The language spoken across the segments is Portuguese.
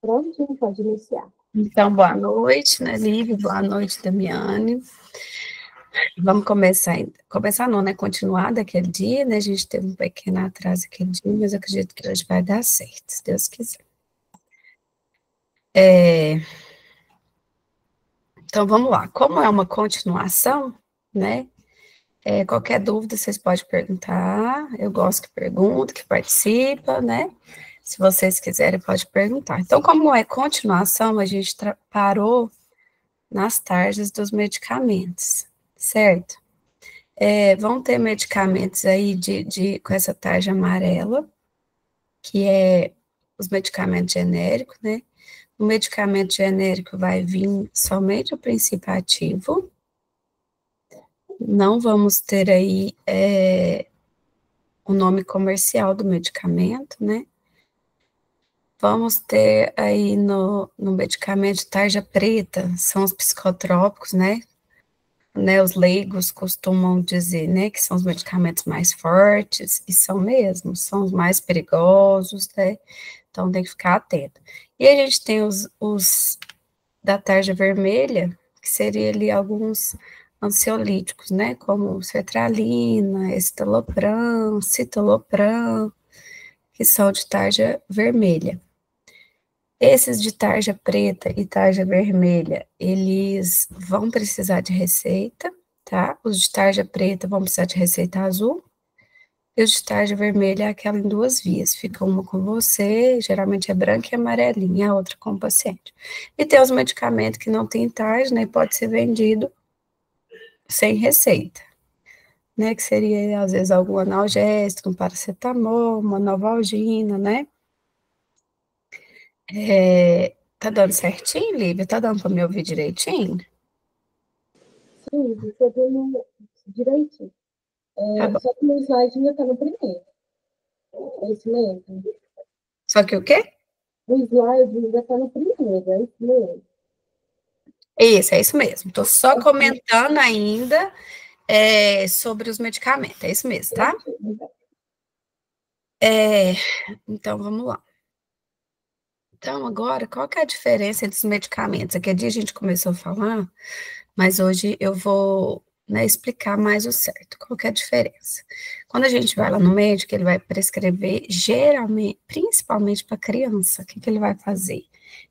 Prontinho, pode iniciar. Então, boa noite, né, Lívia? Boa noite, Damiane. Vamos começar, começar não, né, continuar daquele dia, né, a gente teve um pequeno atraso aquele dia, mas eu acredito que hoje vai dar certo, se Deus quiser. Então, vamos lá. Como é uma continuação, né, qualquer dúvida vocês podem perguntar, eu gosto que pergunta, que participa, né, se vocês quiserem pode perguntar. Então, como é continuação, a gente parou nas tarjas dos medicamentos, certo? Vão ter medicamentos aí com essa tarja amarela, que é os medicamentos genéricos, né? O medicamento genérico vai vir somente o princípio ativo, não vamos ter aí o nome comercial do medicamento, né? Vamos ter aí no medicamento tarja preta, são os psicotrópicos, né? Os leigos costumam dizer, né, que são os medicamentos mais fortes, e são mesmo, são os mais perigosos, né, então tem que ficar atento. E a gente tem os da tarja vermelha, que seria ali alguns ansiolíticos, né, como sertralina, escitalopram, citalopram, que são de tarja vermelha. Esses de tarja preta e tarja vermelha, eles vão precisar de receita, tá? Os de tarja preta vão precisar de receita azul, e os de tarja vermelha é aquela em duas vias, fica uma com você, geralmente é branca e amarelinha, a outra com o paciente. E tem os medicamentos que não tem tarja, né, pode ser vendido sem receita, né, que seria, às vezes, algum analgésico, um paracetamol, uma novalgina, né? Tá dando certinho, Lívia? Tá dando para me ouvir direitinho? Sim, você viu direitinho. Tá bom. Só que no slide ainda está no primeiro. É isso mesmo? Só que o quê? O slide ainda está no primeiro, é isso mesmo? É isso mesmo. Tô só comentando ainda sobre os medicamentos. É isso mesmo, tá? Então, vamos lá. Então, agora, qual que é a diferença entre os medicamentos? Aquele dia a gente começou a falar, mas hoje eu vou, né, explicar mais o certo. Qual que é a diferença? Quando a gente vai lá no médico, ele vai prescrever, geralmente, principalmente para criança, o que que ele vai fazer?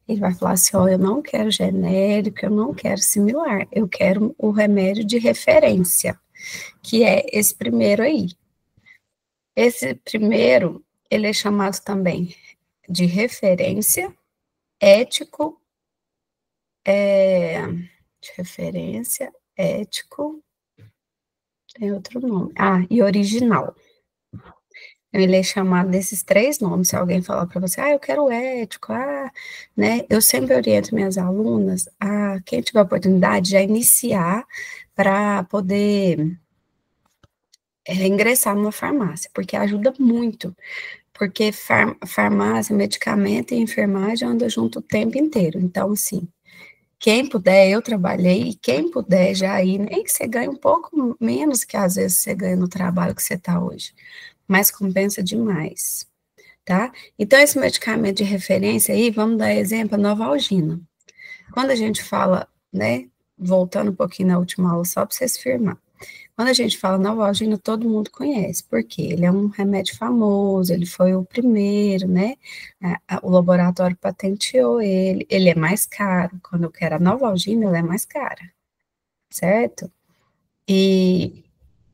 Ele vai falar assim, ó, eu não quero genérico, eu não quero similar, eu quero o remédio de referência, que é esse primeiro aí. Esse primeiro, ele é chamado também de referência, ético, de referência, ético, tem outro nome. E original. Ele é chamado desses três nomes. Se alguém falar para você, eu quero ético, né? Eu sempre oriento minhas alunas a quem tiver oportunidade já iniciar para poder ingressar numa farmácia, porque ajuda muito. Porque farmácia, medicamento e enfermagem andam junto o tempo inteiro. Então, assim, quem puder, eu trabalhei, e quem puder já ir, nem que você ganhe um pouco menos que às vezes você ganha no trabalho que você está hoje, mas compensa demais, tá? Então, esse medicamento de referência aí, vamos dar exemplo, a Novalgina. Quando a gente fala, né, voltando um pouquinho na última aula, só para vocês firmar, quando a gente fala Novalgina, todo mundo conhece, porque ele é um remédio famoso, ele foi o primeiro, né? O laboratório patenteou ele é mais caro. Quando eu quero a Novalgina, ela é mais cara, certo? E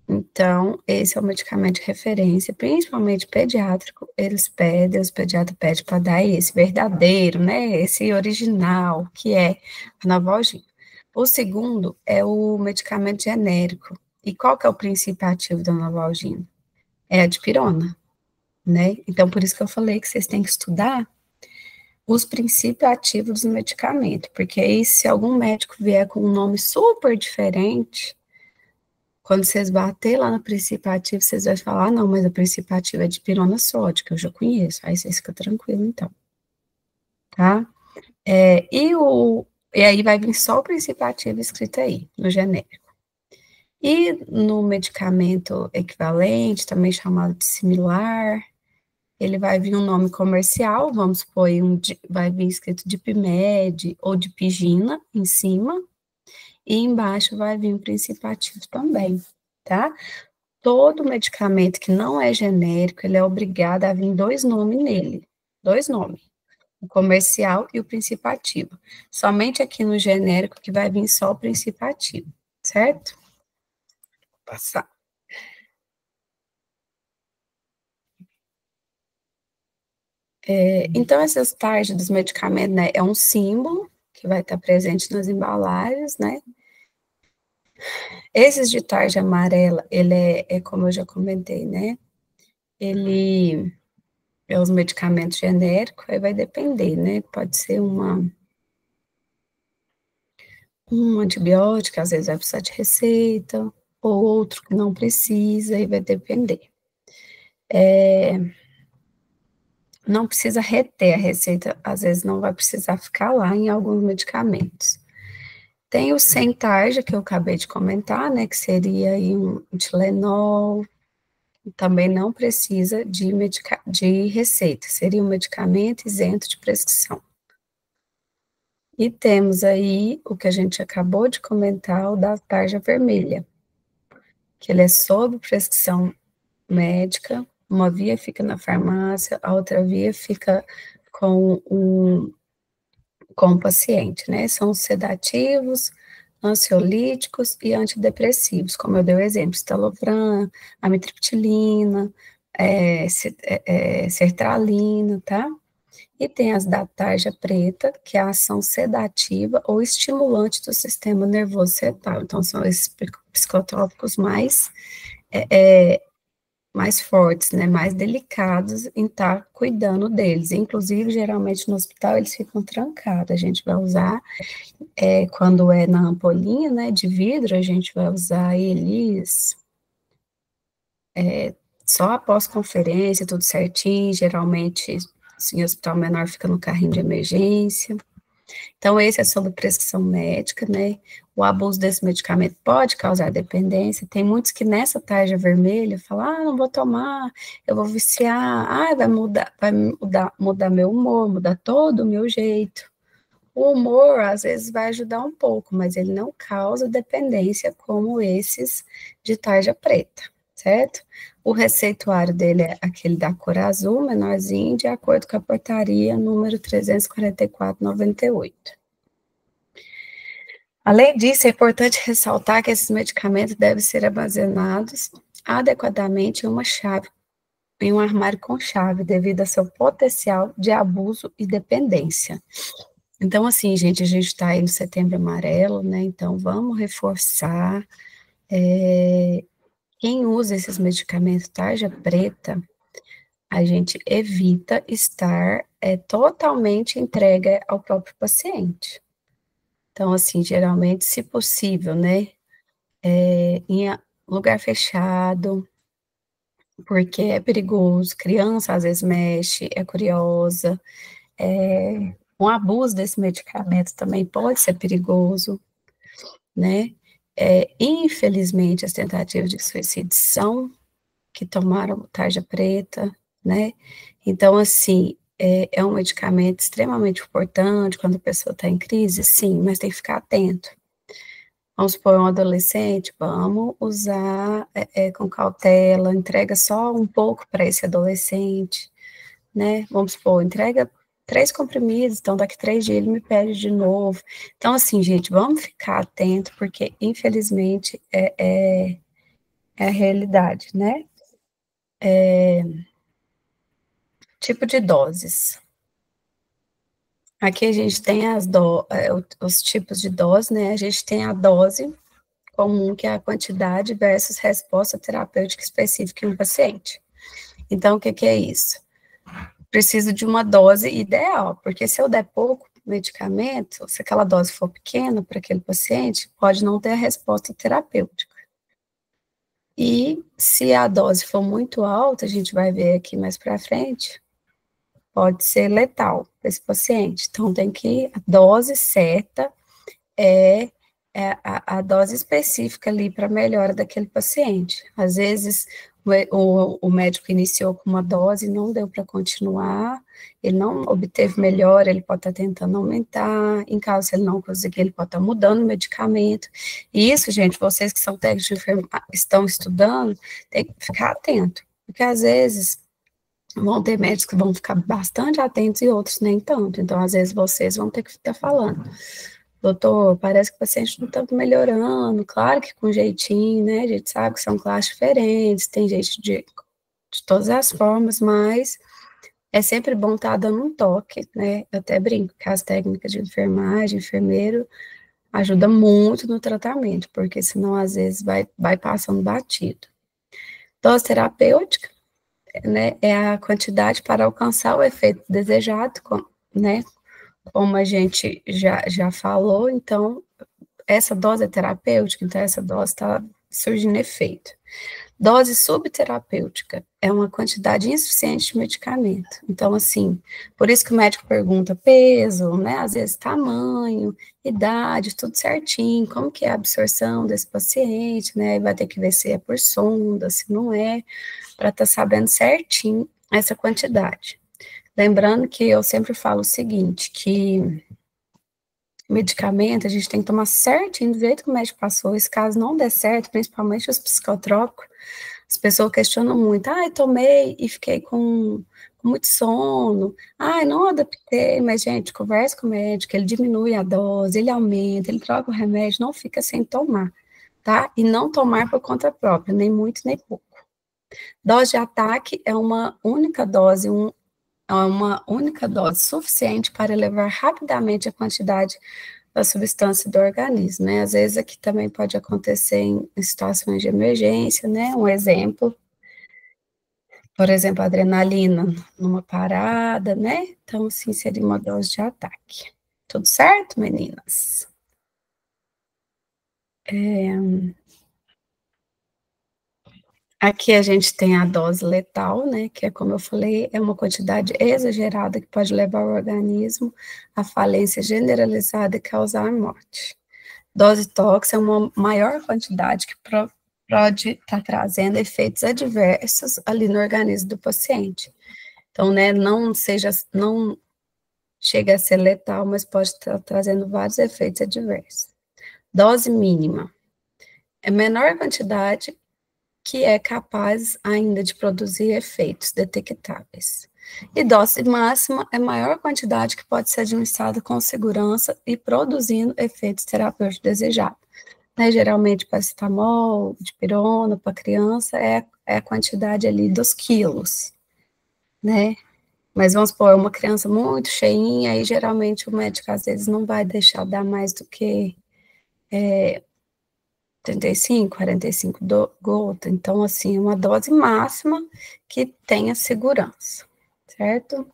então, esse é o medicamento de referência, principalmente pediátrico, os pediatras pedem para dar esse verdadeiro, né? Esse original, que é a Novalgina. O segundo é o medicamento genérico. E qual que é o princípio ativo da Novalgina? É a dipirona, né? Então, por isso que eu falei que vocês têm que estudar os princípios ativos dos medicamentos, porque aí, se algum médico vier com um nome super diferente, quando vocês bater lá no princípio ativo, vocês vão falar, não, mas o princípio ativo é dipirona sódica, eu já conheço, aí vocês ficam tranquilos, então, tá? E aí vai vir só o princípio ativo escrito aí, no genérico. E no medicamento equivalente, também chamado de similar, ele vai vir um nome comercial, vamos supor, vai vir escrito Dipmed ou Dipigina em cima, e embaixo vai vir um princípio ativo também, tá? Todo medicamento que não é genérico, ele é obrigado a vir 2 nomes nele, 2 nomes, o comercial e o princípio ativo. Somente aqui no genérico que vai vir só o princípio ativo, certo? Vou passar. Então, essas tarjas dos medicamentos, né, é um símbolo que vai estar presente nas embalagens, né? Esses de tarja amarela, ele como eu já comentei, né? Ele é os medicamentos genéricos, aí vai depender, né? Pode ser um antibiótico, às vezes vai precisar de receita, ou outro que não precisa, aí vai depender. Não precisa reter a receita, às vezes não vai precisar ficar lá em alguns medicamentos. Tem o sem tarja, que eu acabei de comentar, né, que seria aí um Tilenol, também não precisa de receita, seria um medicamento isento de prescrição. E temos aí o que a gente acabou de comentar, o da tarja vermelha, que ele é sob prescrição médica, uma via fica na farmácia, a outra via fica com o paciente, né? São sedativos, ansiolíticos e antidepressivos, como eu dei o exemplo, estalopram, amitriptilina, sertralina, tá? E tem as da tarja preta, que é a ação sedativa ou estimulante do sistema nervoso central. Então, são esses psicotrópicos mais fortes, né, mais delicados em estar cuidando deles. Inclusive, geralmente no hospital eles ficam trancados. A gente vai usar, quando é na ampolinha, né, de vidro, a gente vai usar eles só após conferência, tudo certinho. Geralmente, assim, em hospital menor fica no carrinho de emergência. Então, esse é sobre prescrição médica, né? O abuso desse medicamento pode causar dependência. Tem muitos que nessa tarja vermelha falam, não vou tomar, eu vou viciar, vai mudar meu humor, mudar todo o meu jeito. O humor, às vezes, vai ajudar um pouco, mas ele não causa dependência como esses de tarja preta, certo? O receituário dele é aquele da cor azul, menorzinho, de acordo com a portaria número 344/98. Além disso, é importante ressaltar que esses medicamentos devem ser armazenados adequadamente em um armário com chave, devido ao seu potencial de abuso e dependência. Então, assim, gente, a gente está aí no Setembro Amarelo, né? Então, vamos reforçar. Quem usa esses medicamentos tarja preta, a gente evita estar totalmente entregue ao próprio paciente. Então, assim, geralmente, se possível, né, em lugar fechado, porque é perigoso, criança às vezes mexe, é curiosa, um abuso desse medicamento também pode ser perigoso, né, infelizmente, as tentativas de suicídio são que tomaram tarja preta, né? Então, assim, é um medicamento extremamente importante quando a pessoa está em crise, sim, mas tem que ficar atento. Vamos supor, um adolescente, vamos usar com cautela, entrega só um pouco para esse adolescente, né? Vamos supor, entrega 3 comprimidos, então daqui 3 dias ele me pede de novo. Então, assim, gente, vamos ficar atento, porque infelizmente é a realidade, né? Tipo de doses. Aqui a gente tem os tipos de dose, né? A gente tem a dose comum, que é a quantidade versus resposta terapêutica específica em um paciente. Então, o que é isso? Preciso de uma dose ideal, porque se eu der pouco medicamento, se aquela dose for pequena para aquele paciente, pode não ter a resposta terapêutica. E se a dose for muito alta, a gente vai ver aqui mais para frente, pode ser letal para esse paciente. Então, a dose certa é a dose específica ali para a melhora daquele paciente. Às vezes, o médico iniciou com uma dose, não deu para continuar, ele não obteve melhora, ele pode estar tentando aumentar, em caso ele não conseguir, ele pode estar mudando o medicamento. E isso, gente, vocês que são técnicos de enfermagem, estão estudando, tem que ficar atento, porque às vezes vão ter médicos que vão ficar bastante atentos e outros nem tanto, então às vezes vocês vão ter que estar falando. Doutor, parece que o paciente não está melhorando, claro que com jeitinho, né, a gente sabe que são classes diferentes, tem gente de todas as formas, mas é sempre bom estar dando um toque, né, eu até brinco que as técnicas de enfermagem, enfermeiro, ajuda muito no tratamento, porque senão às vezes vai passando batido. Dose terapêutica, né, é a quantidade para alcançar o efeito desejado, né, como a gente já falou, então, essa dose é terapêutica, então essa dose está surgindo efeito. Dose subterapêutica é uma quantidade insuficiente de medicamento. Então, assim, por isso que o médico pergunta peso, né, às vezes tamanho, idade, tudo certinho, como que é a absorção desse paciente, né, vai ter que ver se é por sonda, se não é, para estar sabendo certinho essa quantidade. Lembrando que eu sempre falo o seguinte, que medicamento a gente tem que tomar certinho do jeito que o médico passou, e se caso não der certo, principalmente os psicotrópicos, as pessoas questionam muito, tomei e fiquei com muito sono, não adaptei, mas gente, conversa com o médico, ele diminui a dose, ele aumenta, ele troca o remédio, não fica sem tomar, tá? E não tomar por conta própria, nem muito, nem pouco. Dose de ataque é uma única dose, uma única dose suficiente para elevar rapidamente a quantidade da substância do organismo, né? Às vezes aqui também pode acontecer em situações de emergência, né? Um exemplo, por exemplo, adrenalina numa parada, né? Então, assim, seria uma dose de ataque. Tudo certo, meninas? Aqui a gente tem a dose letal, né, que é, como eu falei, é uma quantidade exagerada que pode levar o organismo à falência generalizada e causar a morte. Dose tóxica é uma maior quantidade que pode estar trazendo efeitos adversos ali no organismo do paciente. Então, né, não chega a ser letal, mas pode estar trazendo vários efeitos adversos. Dose mínima é menor quantidade que é capaz ainda de produzir efeitos detectáveis. E dose máxima é maior quantidade que pode ser administrada com segurança e produzindo efeitos terapêuticos desejados. Né, geralmente, paracetamol, dipirona, para criança, é a quantidade ali dos quilos, né? Mas vamos supor, uma criança muito cheinha, aí geralmente o médico às vezes não vai deixar dar mais do que 35, 45 gota, então, assim, uma dose máxima que tenha segurança, certo?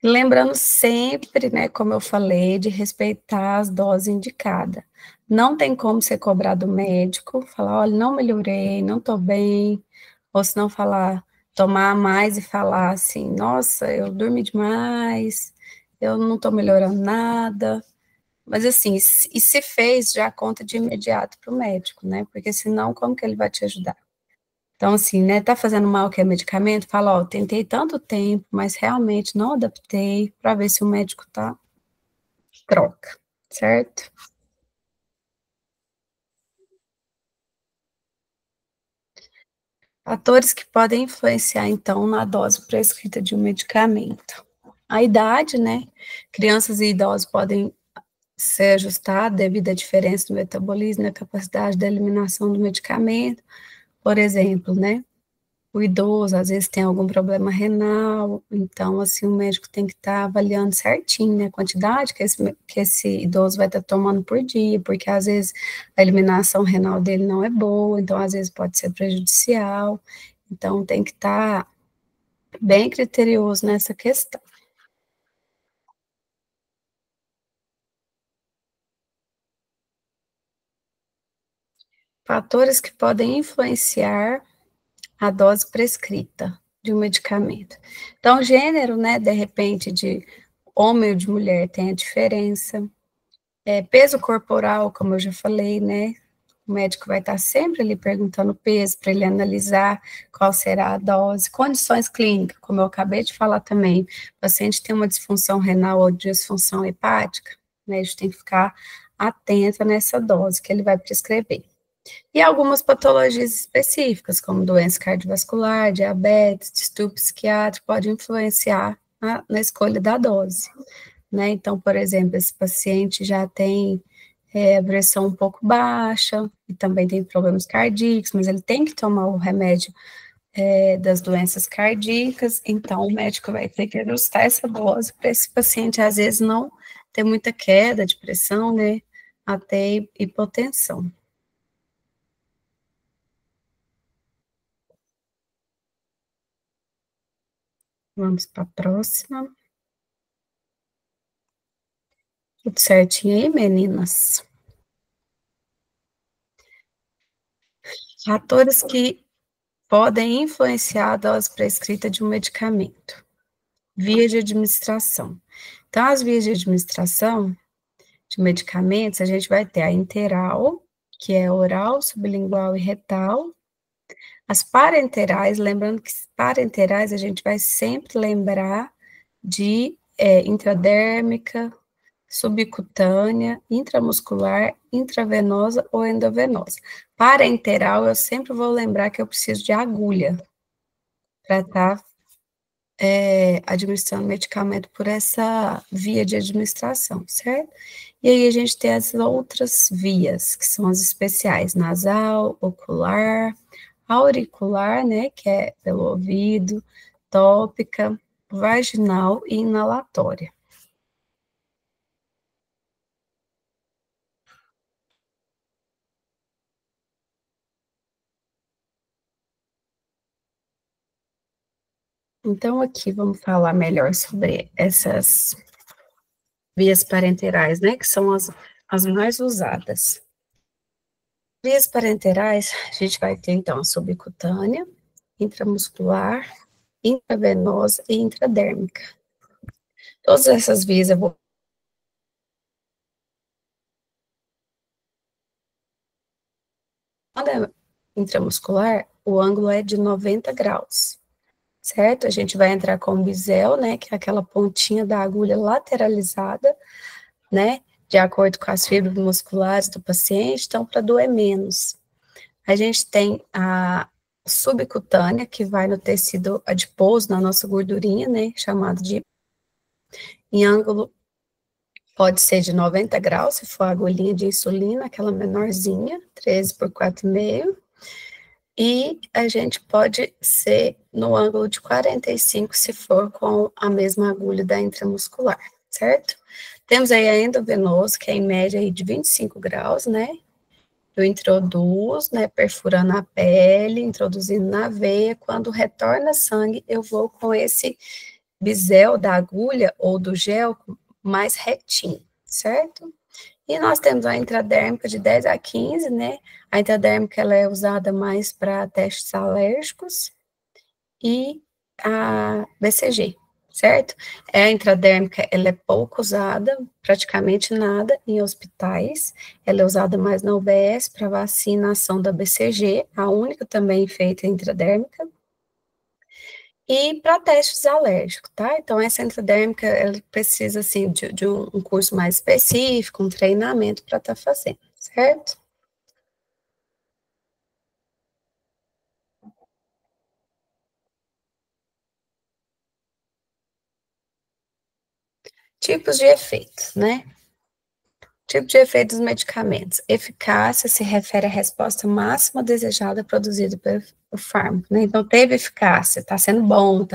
Lembrando sempre, né, como eu falei, de respeitar as doses indicadas. Não tem como você cobrar do médico, falar, olha, não melhorei, não tô bem, ou se não falar, tomar mais e falar assim, nossa, eu dormi demais, eu não tô melhorando nada. Mas assim, e se fez, já conta de imediato para o médico, né? Porque senão, como que ele vai te ajudar? Então, assim, né, tá fazendo mal que é medicamento, fala, ó, tentei tanto tempo, mas realmente não adaptei, para ver se o médico tá, troca, certo? Fatores que podem influenciar, então, na dose prescrita de um medicamento. A idade, né? Crianças e idosos podem ser ajustados devido à diferença do metabolismo e na capacidade de eliminação do medicamento, por exemplo, né? O idoso, às vezes, tem algum problema renal, então, assim, o médico tem que estar avaliando certinho, né, a quantidade que esse idoso vai estar tomando por dia, porque, às vezes, a eliminação renal dele não é boa, então, às vezes, pode ser prejudicial, então, tem que estar bem criterioso nessa questão. Fatores que podem influenciar a dose prescrita de um medicamento. Então, gênero, né, de repente, de homem ou de mulher tem a diferença. Peso corporal, como eu já falei, né, O médico vai estar sempre ali perguntando o peso para ele analisar qual será a dose, condições clínicas, como eu acabei de falar também. O paciente tem uma disfunção renal ou disfunção hepática, o médico tem que ficar atento nessa dose que ele vai prescrever. E algumas patologias específicas, como doença cardiovascular, diabetes, distúrbio psiquiátrico, pode influenciar na escolha da dose, né? Então, por exemplo, esse paciente já tem a pressão um pouco baixa, e também tem problemas cardíacos, mas ele tem que tomar o remédio das doenças cardíacas, então o médico vai ter que ajustar essa dose para esse paciente, às vezes, não ter muita queda de pressão, né, até hipotensão. Vamos para a próxima. Tudo certinho aí, meninas? Fatores que podem influenciar a dose prescrita de um medicamento. Via de administração. Então, as vias de administração de medicamentos, a gente vai ter a interal, que é oral, sublingual e retal. As parenterais, lembrando que parenterais a gente vai sempre lembrar de intradérmica, subcutânea, intramuscular, intravenosa ou endovenosa. Parenteral, eu sempre vou lembrar que eu preciso de agulha para estar administrando medicamento por essa via de administração, certo? E aí a gente tem as outras vias, que são as especiais, nasal, ocular, auricular, né, que é pelo ouvido, tópica, vaginal e inalatória. Então, aqui vamos falar melhor sobre essas vias parenterais, né, que são as mais usadas. Vias parenterais, a gente vai ter, então, a subcutânea, intramuscular, intravenosa e intradérmica. Todas essas vias eu vou... Quando é intramuscular, o ângulo é de 90 graus, certo? A gente vai entrar com o bisel, né, que é aquela pontinha da agulha lateralizada, né, de acordo com as fibras musculares do paciente, então, para doer menos. A gente tem a subcutânea, que vai no tecido adiposo, na nossa gordurinha, né, chamado de em ângulo, pode ser de 90 graus, se for a agulhinha de insulina, aquela menorzinha, 13 por 4,5, e a gente pode ser no ângulo de 45, se for com a mesma agulha da intramuscular, certo? Temos aí a endovenosa, que é em média aí de 25 graus, né? Eu introduzo, né, perfurando a pele, introduzindo na veia, quando retorna sangue, eu vou com esse bisel da agulha ou do gel mais retinho, certo? E nós temos a intradérmica de 10 a 15, né? A intradérmica, ela é usada mais para testes alérgicos e a BCG, certo? A intradérmica, ela é pouco usada, praticamente nada em hospitais, ela é usada mais na UBS para vacinação da BCG, a única também feita intradérmica, e para testes alérgicos, tá? Então, essa intradérmica, ela precisa, assim, de um curso mais específico, um treinamento para estar fazendo, certo? Tipos de efeitos, né? Tipo de efeito dos medicamentos. Eficácia se refere à resposta máxima desejada produzida pelo fármaco, né? Então, teve eficácia, está sendo bom,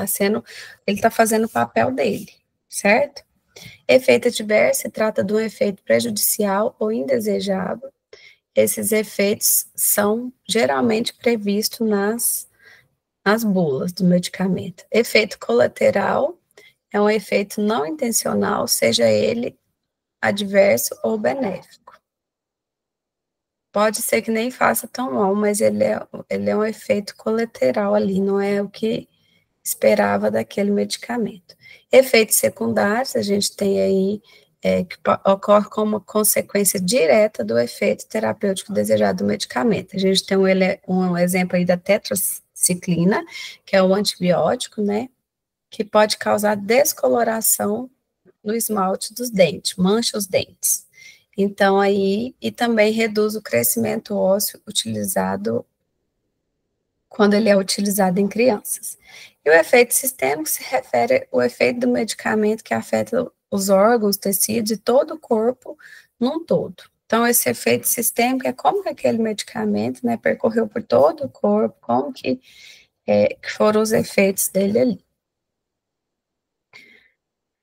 ele está fazendo o papel dele, certo? Efeito adverso se trata de um efeito prejudicial ou indesejado. Esses efeitos são geralmente previstos nas bulas do medicamento. Efeito colateral é um efeito não intencional, seja ele adverso ou benéfico. Pode ser que nem faça tão mal, mas ele é um efeito colateral ali, não é o que esperava daquele medicamento. Efeitos secundários, a gente tem aí que ocorre como consequência direta do efeito terapêutico desejado do medicamento. A gente tem um exemplo aí da tetraciclina, que é um antibiótico, né, que pode causar descoloração no esmalte dos dentes, mancha os dentes. Então, aí, e também reduz o crescimento ósseo utilizado, quando ele é utilizado em crianças. E o efeito sistêmico se refere ao efeito do medicamento que afeta os órgãos, tecidos e todo o corpo num todo. Então, esse efeito sistêmico é como que aquele medicamento, né, percorreu por todo o corpo, como que foram os efeitos dele ali.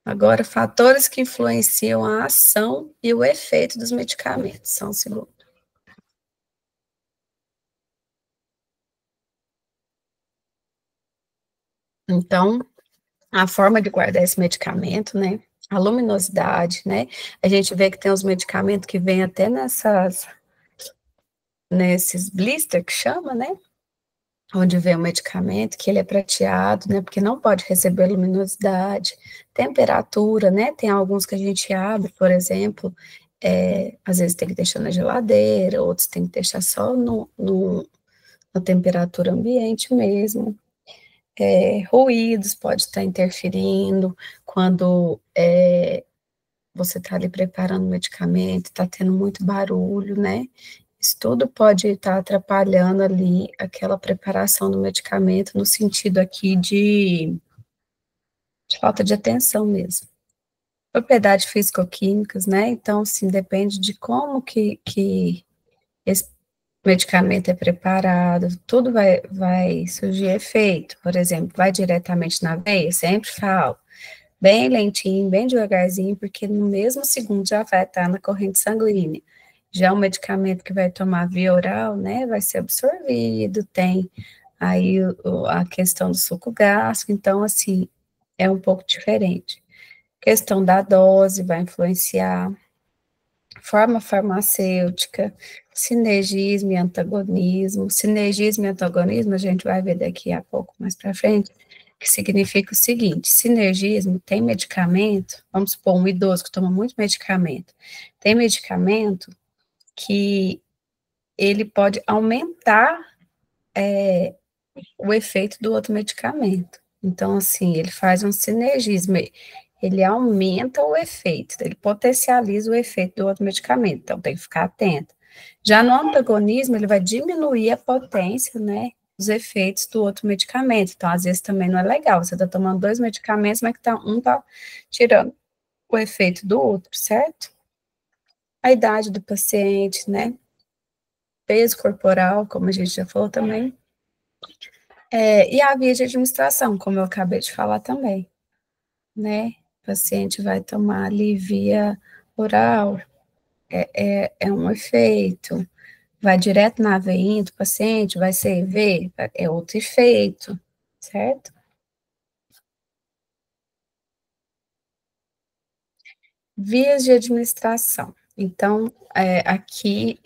Agora, fatores que influenciam a ação e o efeito dos medicamentos. Só um segundo. Então, a forma de guardar esse medicamento, né? A luminosidade, né? A gente vê que tem os medicamentos que vêm até nesses blister que chama, né? Onde vem o medicamento, que ele é prateado, né? Porque não pode receber luminosidade, temperatura, né? Tem alguns que a gente abre, por exemplo, às vezes tem que deixar na geladeira, outros tem que deixar só na temperatura ambiente mesmo. Ruídos pode estar interferindo quando você está ali preparando o medicamento, está tendo muito barulho, né? Isso tudo pode estar atrapalhando ali aquela preparação do medicamento no sentido aqui de falta de atenção mesmo. Propriedades físico-químicas, né? Então, assim, depende de como que esse medicamento é preparado, tudo vai surgir efeito. Por exemplo, vai diretamente na veia, sempre falo, bem lentinho, bem devagarzinho, porque no mesmo segundo já vai estar na corrente sanguínea. Já o medicamento que vai tomar via oral, né, vai ser absorvido, tem aí a questão do suco gástrico, então, assim, é um pouco diferente. Questão da dose vai influenciar, forma farmacêutica, sinergismo e antagonismo. Sinergismo e antagonismo a gente vai ver daqui a pouco mais para frente, que significa o seguinte: sinergismo tem medicamento, vamos supor, um idoso que toma muito medicamento, tem medicamento que ele pode aumentar o efeito do outro medicamento. Então, assim, ele faz um sinergismo, ele aumenta o efeito, ele potencializa o efeito do outro medicamento, então tem que ficar atento. Já no antagonismo, ele vai diminuir a potência, né, os efeitos do outro medicamento, então às vezes também não é legal, você está tomando 2 medicamentos, mas que um está tirando o efeito do outro, certo? A idade do paciente, né, peso corporal, como a gente já falou também, e a via de administração, como eu acabei de falar também, né? O paciente vai tomar ali via oral, é um efeito, vai direto na veinha do paciente, vai ser IV, é outro efeito, certo? Vias de administração. Então, aqui,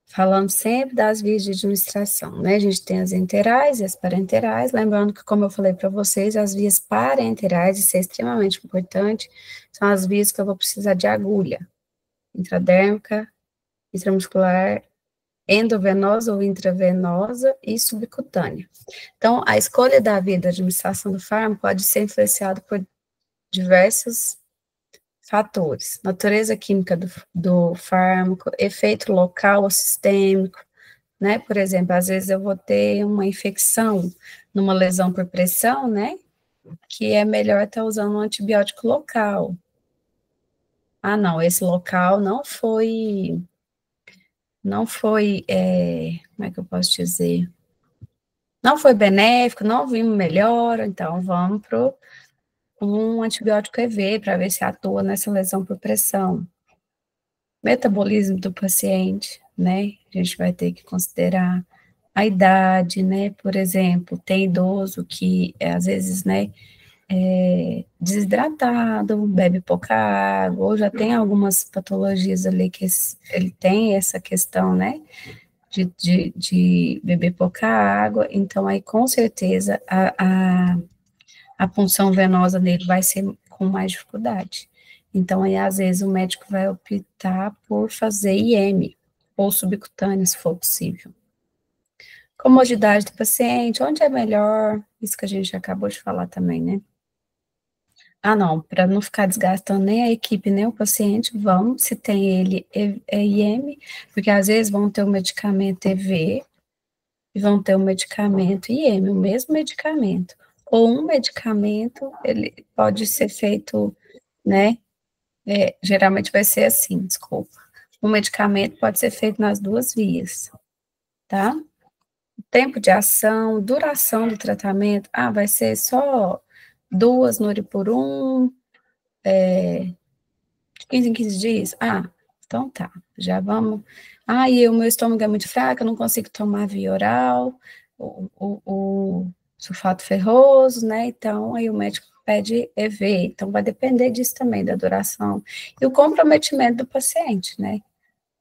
falando sempre das vias de administração, né? A gente tem as enterais e as parenterais, lembrando que, como eu falei para vocês, as vias parenterais, isso é extremamente importante, são as vias que eu vou precisar de agulha, intradérmica, intramuscular, endovenosa ou intravenosa e subcutânea. Então, a escolha da via da administração do fármaco pode ser influenciada por diversos fatores: natureza química do fármaco, efeito local ou sistêmico, né? Por exemplo, às vezes eu vou ter uma infecção numa lesão por pressão, né? Que é melhor estar usando um antibiótico local. Ah, não, esse local como é que eu posso dizer? Não foi benéfico, não vimos melhora, então vamos para um antibiótico EV para ver se atua nessa lesão por pressão. Metabolismo do paciente, né? A gente vai ter que considerar a idade, né? Por exemplo, tem idoso que às vezes, né, desidratado, bebe pouca água, ou já tem algumas patologias ali que ele tem essa questão, né, de beber pouca água, então aí com certeza a punção venosa nele vai ser com mais dificuldade. Então, aí, às vezes, o médico vai optar por fazer IM, ou subcutâneo, se for possível. Comodidade do paciente, onde é melhor, isso que a gente acabou de falar também, né? Ah, não, para não ficar desgastando nem a equipe, nem o paciente, vamos, se tem ele, é IM, porque às vezes vão ter o medicamento EV e vão ter o medicamento IM, o mesmo medicamento. Ou um medicamento, ele pode ser feito, né, geralmente vai ser assim, desculpa. Um medicamento pode ser feito nas duas vias, tá? Tempo de ação, duração do tratamento, vai ser só 2 Noripurum, de 15 em 15 dias? Então tá, já vamos. E o meu estômago é muito fraco, eu não consigo tomar via oral, o sulfato ferroso, né? Então, aí o médico pede EV, então vai depender disso também, da duração. E o comprometimento do paciente, né?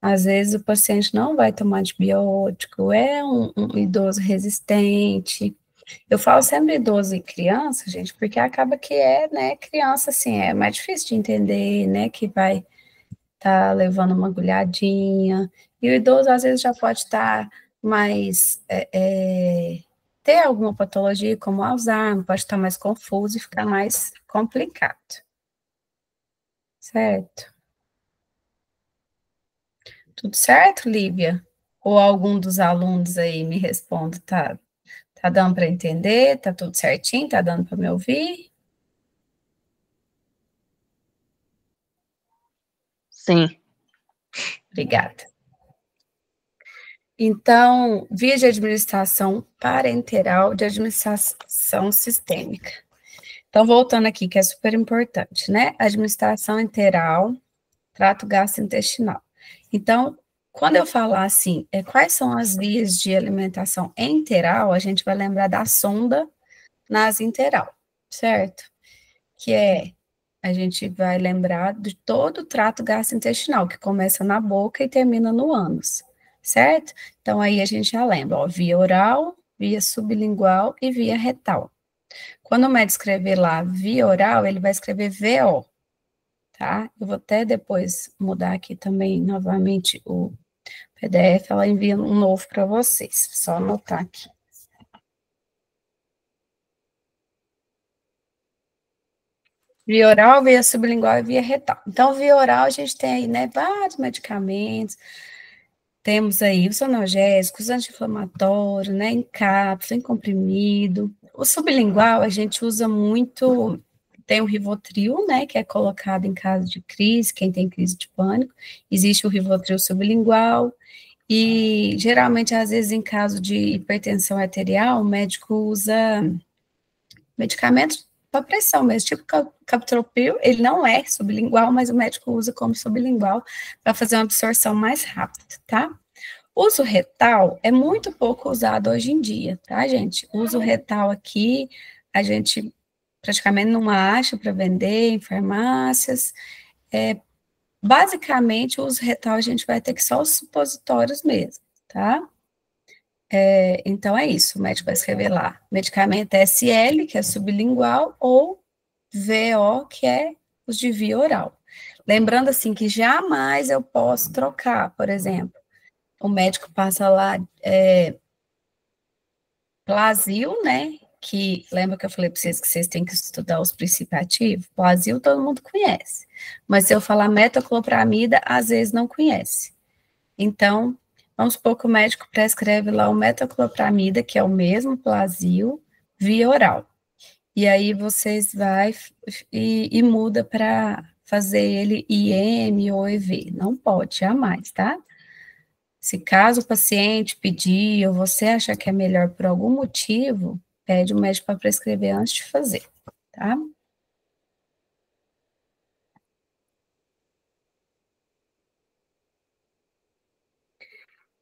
Às vezes o paciente não vai tomar antibiótico, é um idoso resistente. Eu falo sempre idoso e criança, gente, porque acaba que né, criança, assim, é mais difícil de entender, né, que vai estar levando uma agulhadinha, e o idoso às vezes já pode estar mais, ter alguma patologia como Alzheimer, pode estar mais confuso e ficar mais complicado, certo? Tudo certo, Lívia? Ou algum dos alunos aí me responde, tá dando para entender? Tá tudo certinho? Tá dando para me ouvir? Sim. Obrigada. Então, via de administração parenteral de administração sistêmica. Então, voltando aqui, que é super importante, né? Administração enteral, trato gastrointestinal. Então, quando eu falar assim, quais são as vias de alimentação enteral, a gente vai lembrar da sonda nasointeral, certo? A gente vai lembrar de todo o trato gastrointestinal, que começa na boca e termina no ânus, certo? Então, aí a gente já lembra, ó, via oral, via sublingual e via retal. Quando o médico escrever lá via oral, ele vai escrever VO, tá? Eu vou até depois mudar aqui também, novamente, o PDF, ela envia um novo para vocês, só anotar aqui. Via oral, via sublingual e via retal. Então, via oral, a gente tem aí, né, vários medicamentos, temos aí os analgésicos, anti-inflamatórios, né, em cápsula, em comprimido. O sublingual, a gente usa muito, tem o Rivotril, né, que é colocado em caso de crise, quem tem crise de pânico, existe o Rivotril sublingual, e geralmente, às vezes, em caso de hipertensão arterial, o médico usa medicamentos para pressão mesmo, tipo captopril, ele não é sublingual, mas o médico usa como sublingual para fazer uma absorção mais rápida, tá? Uso retal é muito pouco usado hoje em dia, tá, gente? Uso retal aqui, a gente praticamente não acha para vender em farmácias. Basicamente, o uso retal a gente vai ter que só os supositórios mesmo, tá? Então é isso, o médico vai escrever lá, medicamento SL, que é sublingual, ou VO, que é os de via oral. Lembrando assim que jamais eu posso trocar, por exemplo, o médico passa lá Plasil, né? Que lembra que eu falei para vocês que vocês têm que estudar os princípios ativos? Plasil todo mundo conhece, mas se eu falar metoclopramida, às vezes não conhece. Então, vamos supor que o médico prescreve lá o metoclopramida, que é o mesmo Plasil, via oral. E aí vocês vai e muda para fazer ele IM ou EV. Não pode, jamais, tá? Se caso o paciente pedir ou você achar que é melhor por algum motivo, pede o médico para prescrever antes de fazer, tá?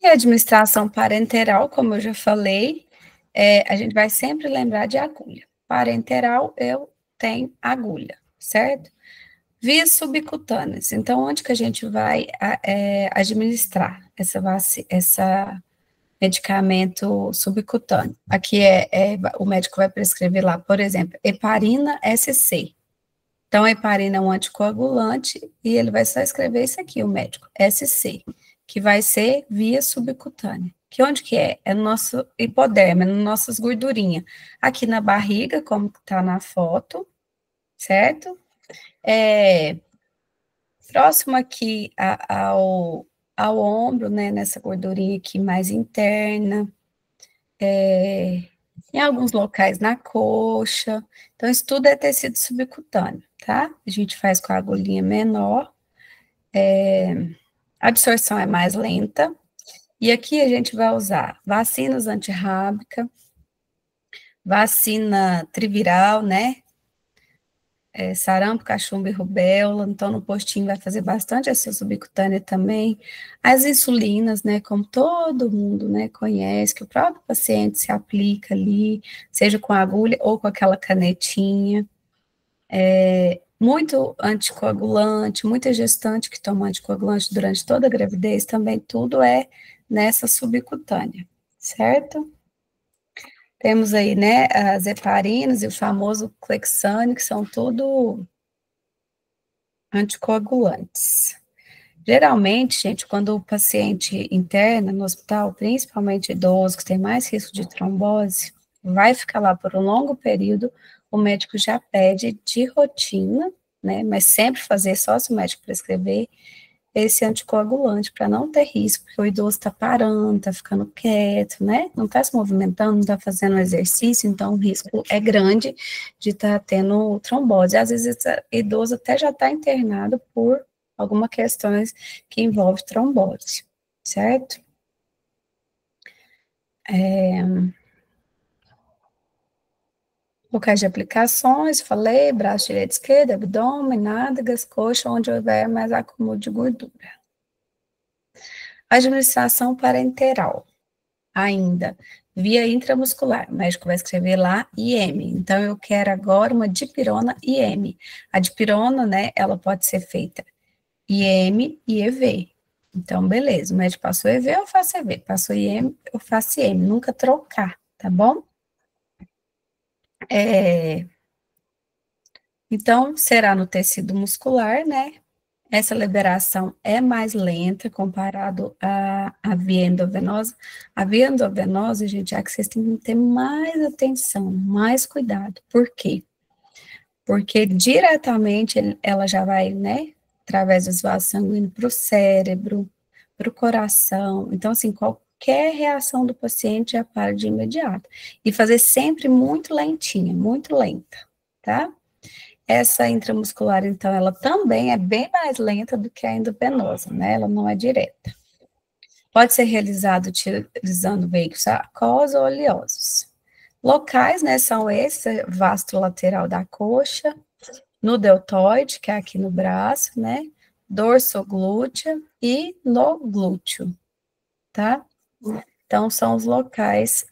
E a administração parenteral, como eu já falei, a gente vai sempre lembrar de agulha. Parenteral, eu tenho agulha, certo? Vias subcutâneas. Então, onde que a gente vai administrar essa medicamento subcutâneo? Aqui o médico vai prescrever lá, por exemplo, heparina SC, Então, a heparina é um anticoagulante e ele vai só escrever isso aqui, o médico, SC, que vai ser via subcutânea. Que onde que é? É no nosso hipoderme, é nas nossas gordurinhas. Aqui na barriga, como está na foto, certo? Próximo aqui ao ombro, né, nessa gordurinha aqui mais interna, em alguns locais na coxa. Então, isso tudo é tecido subcutâneo, tá? A gente faz com a agulhinha menor, a absorção é mais lenta, e aqui a gente vai usar vacinas antirrábica, vacina triviral, né? Sarampo, cachumba e rubéola, então no postinho vai fazer bastante essa subcutânea também. As insulinas, né, como todo mundo, né, conhece, que o próprio paciente se aplica ali, seja com agulha ou com aquela canetinha. Muito anticoagulante, muita gestante que toma anticoagulante durante toda a gravidez, também tudo é nessa subcutânea, certo? Temos aí, né, as heparinas e o famoso Clexane, que são tudo anticoagulantes. Geralmente, gente, quando o paciente interna no hospital, principalmente idoso, que tem mais risco de trombose, vai ficar lá por um longo período, o médico já pede de rotina, né, mas sempre fazer só se o médico prescrever esse anticoagulante para não ter risco, porque o idoso está parando, está ficando quieto, né, não está se movimentando, não está fazendo exercício, então o risco é grande de estar tendo trombose. Às vezes, esse idoso até já está internado por algumas questões que envolvem trombose, certo? Locais de aplicações, falei, braço direito e esquerdo, abdômen, nádegas, coxa, onde houver mais acúmulo de gordura. Administração parenteral, ainda, via intramuscular, o médico vai escrever lá IM, então eu quero agora uma dipirona IM. A dipirona, né, ela pode ser feita IM e EV. Então, beleza, o médico passou EV, eu faço EV, passou IM, eu faço IM, nunca trocar, tá bom? Então, será no tecido muscular, né? Essa liberação é mais lenta comparado à via endovenosa. A via endovenosa, gente, é que vocês têm que ter mais atenção, mais cuidado. Por quê? Porque diretamente ela já vai, né, através dos vasos sanguíneos para o cérebro, para o coração. Então, assim, qualquer reação do paciente já para de imediato. E fazer sempre muito lentinha, muito lenta, tá? Essa intramuscular, então, ela também é bem mais lenta do que a endovenosa, né? Ela não é direta. Pode ser realizado utilizando veículos aquosos ou oleosos. Locais, né, são esses, vasto lateral da coxa, no deltoide, que é aqui no braço, né, dorsoglútea e no glúteo, tá? Então, são os locais,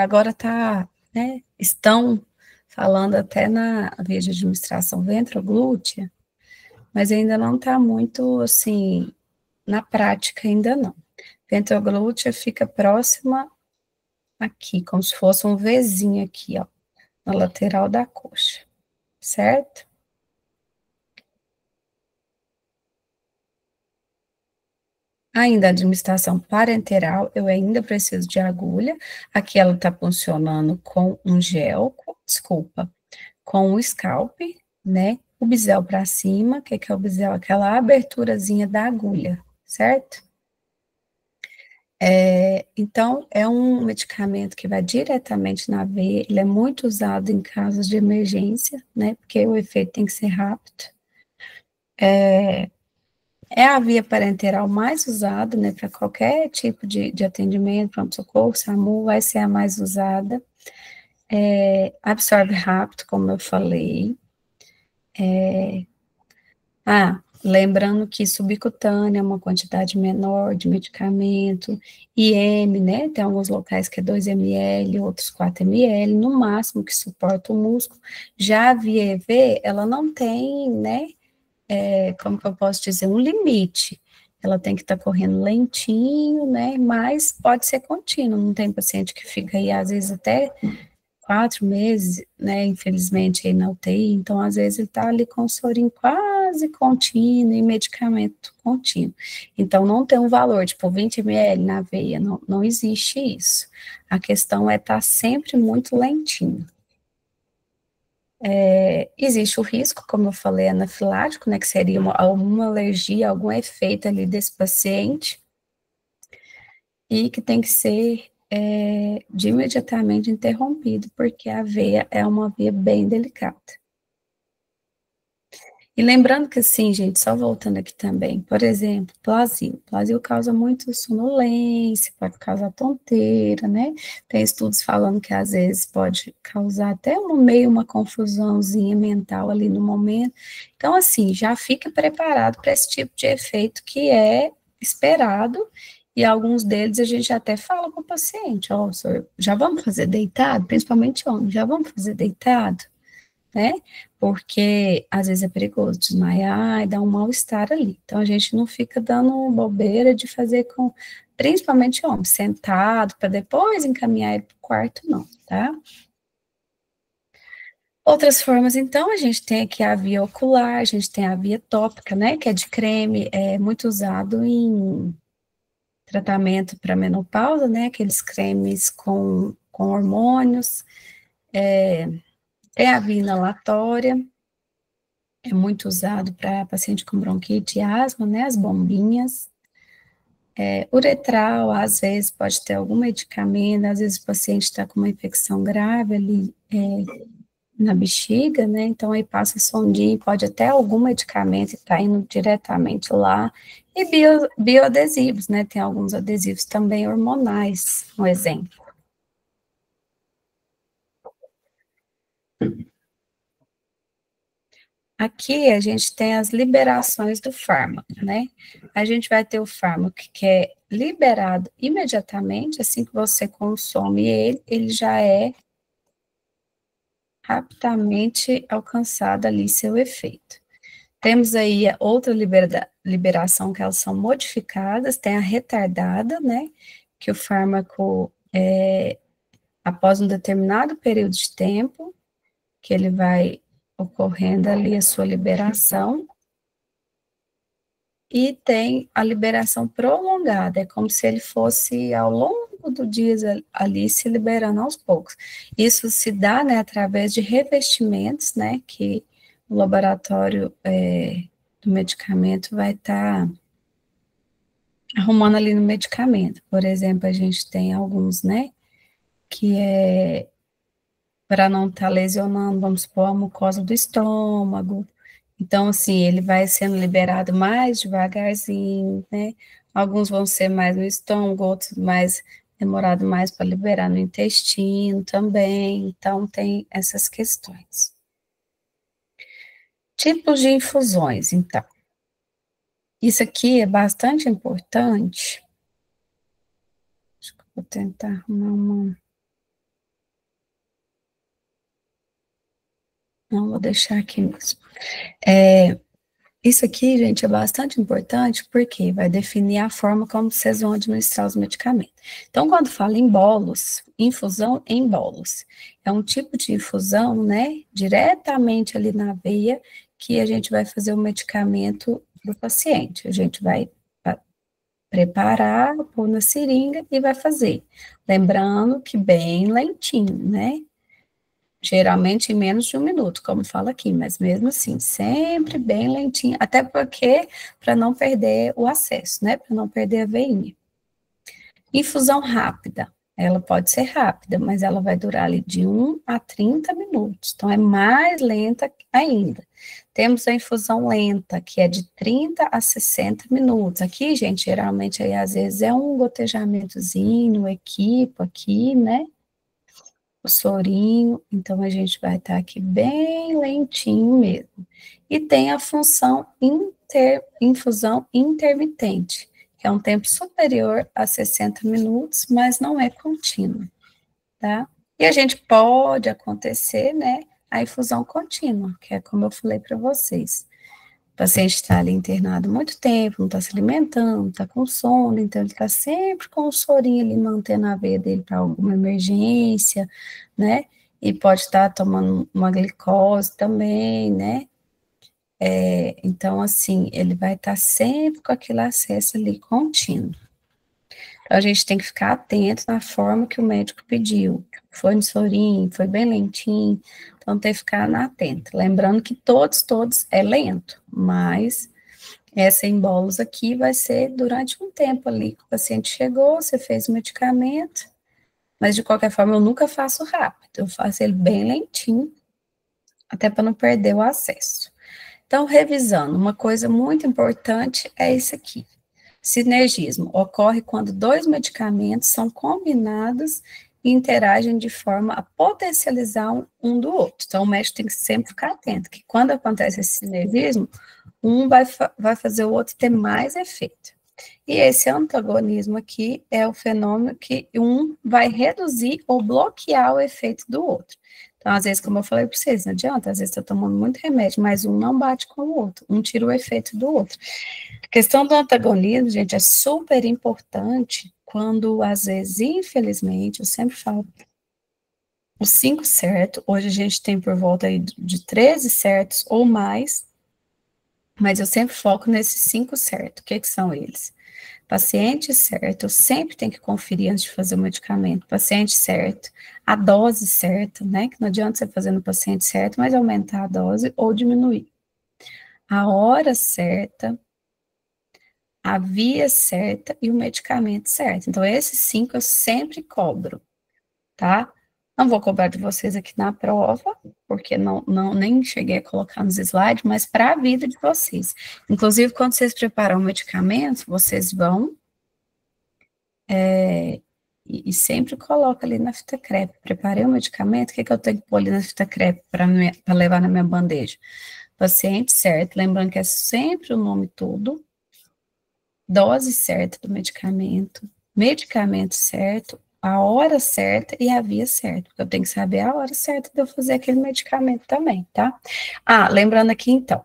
agora tá, né, estão falando até na via de administração ventroglútea, mas ainda não está muito, assim, na prática ainda não. Ventroglútea fica próxima aqui, como se fosse um Vzinho aqui, ó, na lateral da coxa, certo? Ainda a administração parenteral, eu ainda preciso de agulha, aqui ela está funcionando com um gel, desculpa, com o scalp, né? O bisel para cima, que é o bisel? Aquela aberturazinha da agulha, certo? Então, é um medicamento que vai diretamente na veia, ele é muito usado em casos de emergência, né? Porque o efeito tem que ser rápido. É a via parenteral mais usada, né? Para qualquer tipo de atendimento, pronto-socorro, SAMU, vai ser a mais usada. Absorve rápido, como eu falei. Lembrando que subcutânea é uma quantidade menor de medicamento, IM, né, tem alguns locais que é 2 ml, outros 4 ml, no máximo que suporta o músculo. Já a via EV, ela não tem, né, como que eu posso dizer, um limite. Ela tem que estar correndo lentinho, né, mas pode ser contínuo, não tem paciente que fica aí, às vezes, até 4 meses, né, infelizmente, aí na UTI, então, às vezes, ele está ali com sorinho quase contínuo e medicamento contínuo. Então, não tem um valor, tipo, 20 ml na veia, não existe isso. A questão é estar sempre muito lentinho. Existe o risco, como eu falei, anafilático, né, que seria alguma alergia, algum efeito ali desse paciente, e que tem que ser de imediatamente interrompido, porque a veia é uma veia bem delicada. E lembrando que, assim, gente, só voltando aqui também, por exemplo, Plasil. Plasil causa muito sonolência, pode causar tonteira, né? Tem estudos falando que às vezes pode causar até uma confusãozinha mental ali no momento. Então, assim, já fica preparado para esse tipo de efeito que é esperado, e alguns deles a gente até fala com o paciente, ó, senhor, já vamos fazer deitado? Principalmente homem, já vamos fazer deitado? Né? Porque às vezes é perigoso desmaiar e dar um mal-estar ali. Então a gente não fica dando bobeira de fazer com, principalmente homem, sentado, para depois encaminhar ele para o quarto, não, tá? Outras formas, então, a gente tem aqui a via ocular, a gente tem a via tópica, né, que é de creme, é muito usado em tratamento para menopausa, né, aqueles cremes com hormônios, tem a via inalatória, é muito usado para paciente com bronquite e asma, né, as bombinhas. Uretral, às vezes pode ter algum medicamento, às vezes o paciente está com uma infecção grave ali na bexiga, né, então aí passa sondinha, pode até algum medicamento estar indo diretamente lá. E bioadesivos, né, tem alguns adesivos também hormonais, um exemplo. Aqui a gente tem as liberações do fármaco, né? A gente vai ter o fármaco que é liberado imediatamente, assim que você consome ele, ele já é rapidamente alcançado ali seu efeito. Temos aí a outra liberação, que elas são modificadas, tem a retardada, né? Que o fármaco, após um determinado período de tempo, que ele vai ocorrendo ali a sua liberação, e tem a liberação prolongada, é como se ele fosse ao longo do dia ali se liberando aos poucos. Isso se dá, né, através de revestimentos, né, que o laboratório do medicamento vai estar arrumando ali no medicamento. Por exemplo, a gente tem alguns, né, que é para não estar lesionando, vamos supor, a mucosa do estômago. Então, assim, ele vai sendo liberado mais devagarzinho, né? Alguns vão ser mais no estômago, outros mais demorado mais para liberar no intestino também. Então, tem essas questões. Tipos de infusões, então. Isso aqui é bastante importante. Acho que eu vou tentar arrumar uma. Não, vou deixar aqui mesmo. Isso aqui, gente, é bastante importante porque vai definir a forma como vocês vão administrar os medicamentos. Então, quando fala em bolos, infusão em bolos, é um tipo de infusão, né, diretamente ali na veia, que a gente vai fazer o medicamento do paciente. A gente vai preparar, pôr na seringa e vai fazer. Lembrando que bem lentinho, né? Geralmente em menos de 1 minuto, como fala aqui, mas mesmo assim, sempre bem lentinho, até porque para não perder o acesso, né? Para não perder a veinha. Infusão rápida, ela pode ser rápida, mas ela vai durar ali de 1 a 30 minutos, então é mais lenta ainda. Temos a infusão lenta, que é de 30 a 60 minutos. Aqui, gente, geralmente aí às vezes é um gotejamentozinho, equipo aqui, né? O sorinho, então a gente vai estar aqui bem lentinho mesmo. E tem a função infusão intermitente, que é um tempo superior a 60 minutos, mas não é contínuo, tá? E a gente pode acontecer, né, a infusão contínua, que é como eu falei para vocês. O paciente está ali internado muito tempo, não está se alimentando, está com sono, então ele está sempre com o sorinho ali, mantendo a veia dele para alguma emergência, né? e pode estar tomando uma glicose também, né? Então, assim, ele vai estar sempre com aquele acesso ali contínuo. Então, a gente tem que ficar atento na forma que o médico pediu. Foi no sorinho, foi bem lentinho, então tem que ficar atento. Lembrando que todos é lento, mas essa embolos aqui vai ser durante um tempo ali que o paciente chegou, você fez o medicamento, mas de qualquer forma eu nunca faço rápido, eu faço ele bem lentinho, até para não perder o acesso. Então, revisando, uma coisa muito importante é isso aqui. Sinergismo ocorre quando dois medicamentos são combinados e interagem de forma a potencializar um do outro. Então, o médico tem que sempre ficar atento, que quando acontece esse sinergismo, um vai fazer o outro ter mais efeito. E esse antagonismo aqui é o fenômeno que um vai reduzir ou bloquear o efeito do outro. Então, às vezes, como eu falei para vocês, não adianta, às vezes estou tomando muito remédio, mas um não bate com o outro, um tira o efeito do outro. A questão do antagonismo, gente, é super importante quando, às vezes, infelizmente, eu sempre falo, os 5 certos, hoje a gente tem por volta aí de 13 certos ou mais, mas eu sempre foco nesses 5 certos. O que são eles? Paciente certo, eu sempre tenho que conferir antes de fazer o medicamento. Paciente certo, a dose certa, né? Que não adianta você fazer no paciente certo, mas aumentar a dose ou diminuir. A hora certa, a via certa e o medicamento certo. Então, esses 5 eu sempre cobro, tá? Não vou cobrar de vocês aqui na prova, porque nem cheguei a colocar nos slides, mas para a vida de vocês. Inclusive, quando vocês preparam o medicamento, vocês vão e sempre coloca ali na fita crepe. Preparei o medicamento, o que eu tenho que pôr ali na fita crepe para levar na minha bandeja? Paciente certo, lembrando que é sempre o nome todo, dose certa do medicamento, medicamento certo, a hora certa e a via certa, porque eu tenho que saber a hora certa de eu fazer aquele medicamento também, tá? Ah, lembrando aqui então,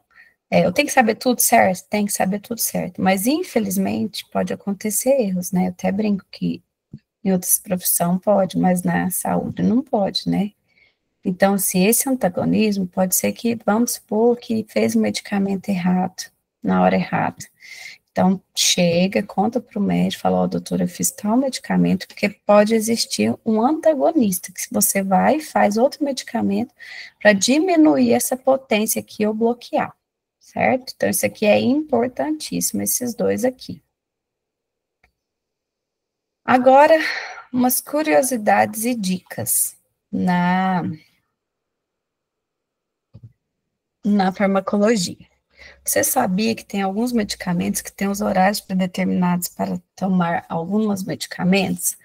eu tenho que saber tudo certo? Tem que saber tudo certo, mas infelizmente pode acontecer erros, né? Eu até brinco que em outras profissões pode, mas na saúde não pode, né? Então, se esse antagonismo pode ser que, vamos supor que fez o medicamento errado, na hora errada. Então, chega, conta para o médico, fala, ó, doutora, eu fiz tal medicamento, porque pode existir um antagonista, que se você vai e faz outro medicamento para diminuir essa potência aqui ou bloquear, certo? Então, isso aqui é importantíssimo, esses dois aqui. Agora, umas curiosidades e dicas na farmacologia. Você sabia que tem alguns medicamentos que têm os horários predeterminados para tomar alguns medicamentos?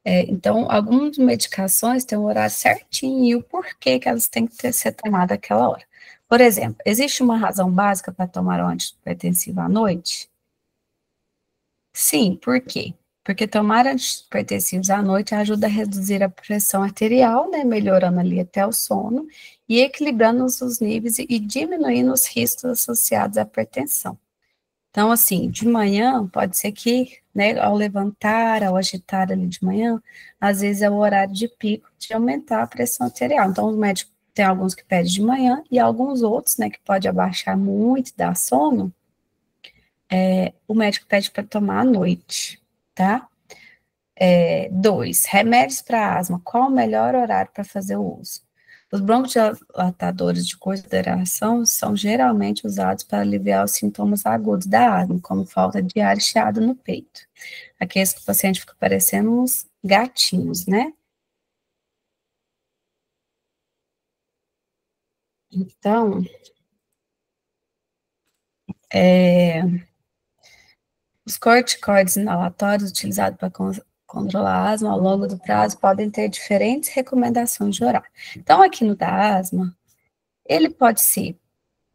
Então, algumas medicações têm um horário certinho e o porquê que elas têm que ser tomadas àquela hora. Por exemplo, existe uma razão básica para tomar um antihipertensivo à noite? Sim, por quê? Porque tomar antihipertensivos à noite ajuda a reduzir a pressão arterial, né, melhorando ali até o sono e equilibrando os níveis e diminuindo os riscos associados à hipertensão. Então, assim, de manhã, pode ser que, né, ao levantar, ao agitar ali de manhã, às vezes é o horário de pico de aumentar a pressão arterial. Então, os médicos tem alguns que pedem de manhã e alguns outros, né, que pode abaixar muito e dar sono, o médico pede para tomar à noite, tá? 2, remédios para asma, qual o melhor horário para fazer o uso? Os broncodilatadores de consideração são geralmente usados para aliviar os sintomas agudos da asma, como falta de ar e chiado no peito. Aqueles que o paciente fica parecendo uns gatinhos, né? Então, os corticoides inalatórios utilizados para controlar a asma ao longo do prazo podem ter diferentes recomendações de horário. Então, aqui no da asma, ele pode ser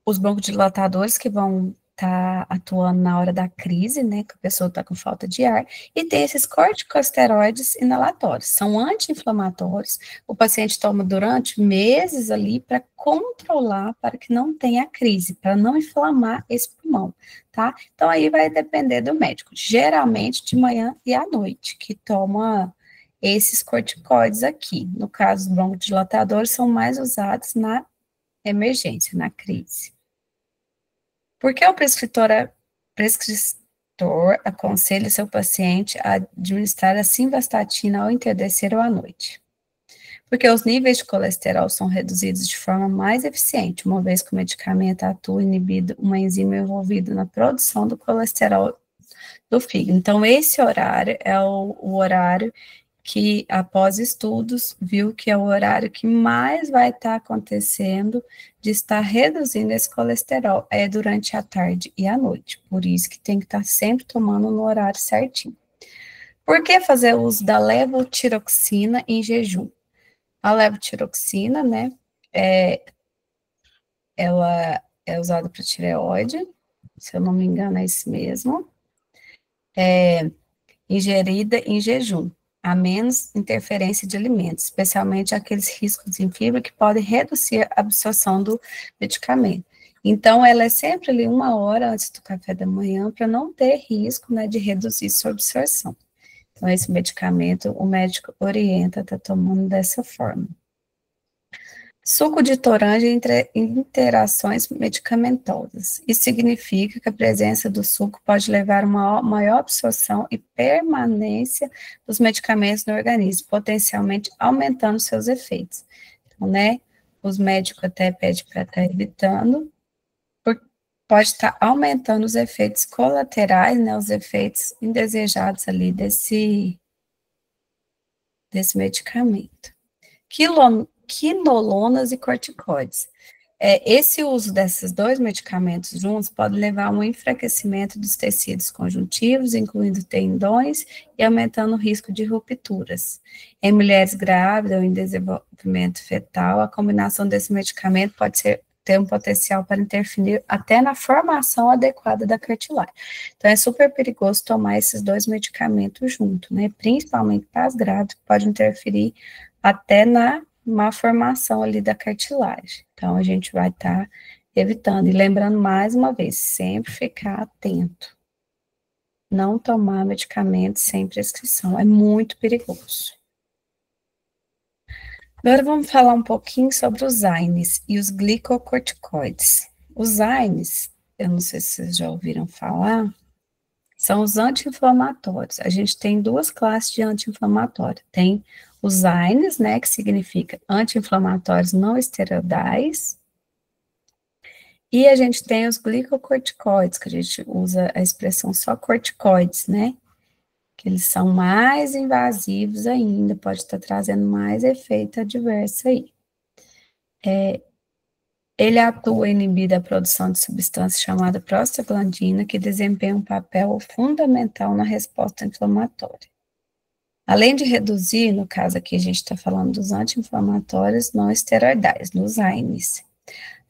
os broncodilatadores que vão estar atuando na hora da crise, né, que a pessoa está com falta de ar, e tem esses corticosteroides inalatórios, são anti-inflamatórios, o paciente toma durante meses ali para controlar, para que não tenha crise, para não inflamar esse pulmão, tá? Então aí vai depender do médico, geralmente de manhã e à noite, que toma esses corticoides aqui. No caso, os broncodilatadores são mais usados na emergência, na crise. Por que o prescritor aconselha seu paciente a administrar a simvastatina ao entardecer ou à noite? Porque os níveis de colesterol são reduzidos de forma mais eficiente, uma vez que o medicamento atua inibindo uma enzima envolvida na produção do colesterol do fígado. Então, esse horário é o horário que, após estudos, viu que é o horário que mais vai estar acontecendo de estar reduzindo esse colesterol, é durante a tarde e a noite. Por isso que tem que estar sempre tomando no horário certinho. Por que fazer uso da levotiroxina em jejum? A levotiroxina, né, ela é usada para tireoide, se eu não me engano é isso mesmo, ingerida em jejum, a menos interferência de alimentos, especialmente aqueles riscos em fibra que podem reduzir a absorção do medicamento. Então, ela é sempre ali 1 hora antes do café da manhã, para não ter risco, né, de reduzir sua absorção. Então, esse medicamento, o médico orienta a estar tomando dessa forma. Suco de toranja entre interações medicamentosas. Isso significa que a presença do suco pode levar a uma maior absorção e permanência dos medicamentos no organismo, potencialmente aumentando seus efeitos. Então, né, os médicos até pedem para estar evitando, pode estar aumentando os efeitos colaterais, né, os efeitos indesejados ali desse medicamento. Quinolonas e corticoides. Esse uso desses dois medicamentos juntos pode levar a um enfraquecimento dos tecidos conjuntivos, incluindo tendões, e aumentando o risco de rupturas. Em mulheres grávidas ou em desenvolvimento fetal, a combinação desse medicamento pode ter um potencial para interferir até na formação adequada da cartilagem. Então, é super perigoso tomar esses dois medicamentos juntos, né? Principalmente para as grávidas, pode interferir até na má formação ali da cartilagem. Então, a gente vai estar evitando. E lembrando mais uma vez, sempre ficar atento. Não tomar medicamentos sem prescrição. É muito perigoso. Agora vamos falar um pouquinho sobre os AINES e os glicocorticoides. Os AINES, eu não sei se vocês já ouviram falar, são os anti-inflamatórios. A gente tem duas classes de anti-inflamatório. Tem os AINES, né, que significa anti-inflamatórios não esteroidais, e a gente tem os glicocorticoides, que a gente usa a expressão só corticoides, né, que eles são mais invasivos ainda, pode estar trazendo mais efeito adverso aí. Ele atua inibindo a produção de substância chamada prostaglandina, que desempenha um papel fundamental na resposta inflamatória. Além de reduzir, no caso aqui a gente está falando dos anti-inflamatórios não esteroidais, nos AINES.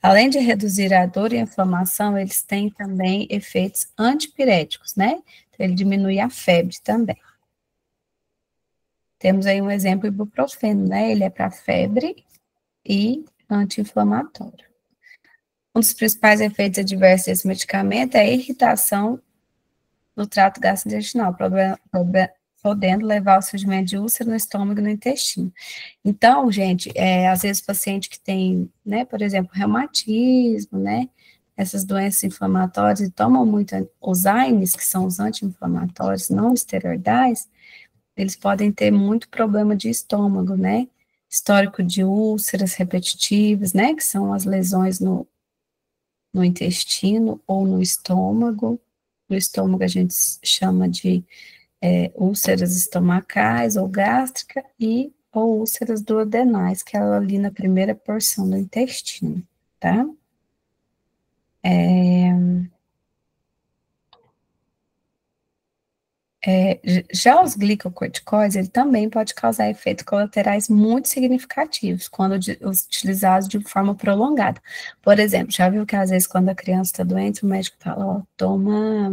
Além de reduzir a dor e a inflamação, eles têm também efeitos antipiréticos, né? Então, ele diminui a febre também. Temos aí um exemplo, ibuprofeno, né? Ele é para febre e anti-inflamatório. Um dos principais efeitos adversos desse medicamento é a irritação no trato gastrointestinal, podendo levar ao surgimento de úlcera no estômago e no intestino. Então, gente, às vezes o paciente que tem, né, por exemplo, reumatismo, né, essas doenças inflamatórias e tomam muito os AINES, que são os anti-inflamatórios não esteroidais, eles podem ter muito problema de estômago, né, histórico de úlceras repetitivas, né, que são as lesões no intestino ou no estômago. No estômago a gente chama de úlceras estomacais ou gástrica ou úlceras duodenais, que é ali na primeira porção do intestino, tá? Já os glicocorticoides, ele também pode causar efeitos colaterais muito significativos quando utilizados de forma prolongada. Por exemplo, já viu que às vezes quando a criança está doente, o médico fala, ó, toma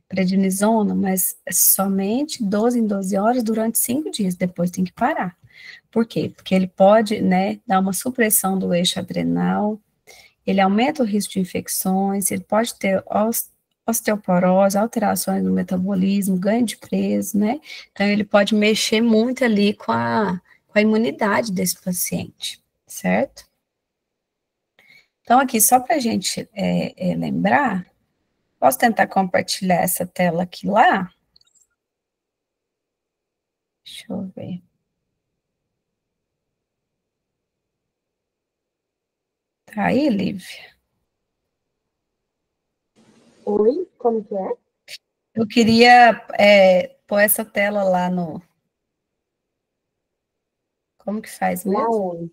prednisona, mas somente 12 em 12 horas durante 5 dias, depois tem que parar. Por quê? Porque ele pode, né, dar uma supressão do eixo adrenal, ele aumenta o risco de infecções, ele pode ter osteoporose, alterações no metabolismo, ganho de peso, né? Então, ele pode mexer muito ali com a imunidade desse paciente, certo? Então, aqui, só para a gente lembrar, posso tentar compartilhar essa tela aqui lá? Deixa eu ver. Tá aí, Lívia? Oi, como que é? Eu queria pôr essa tela lá no... Como que faz Lá mesmo? onde?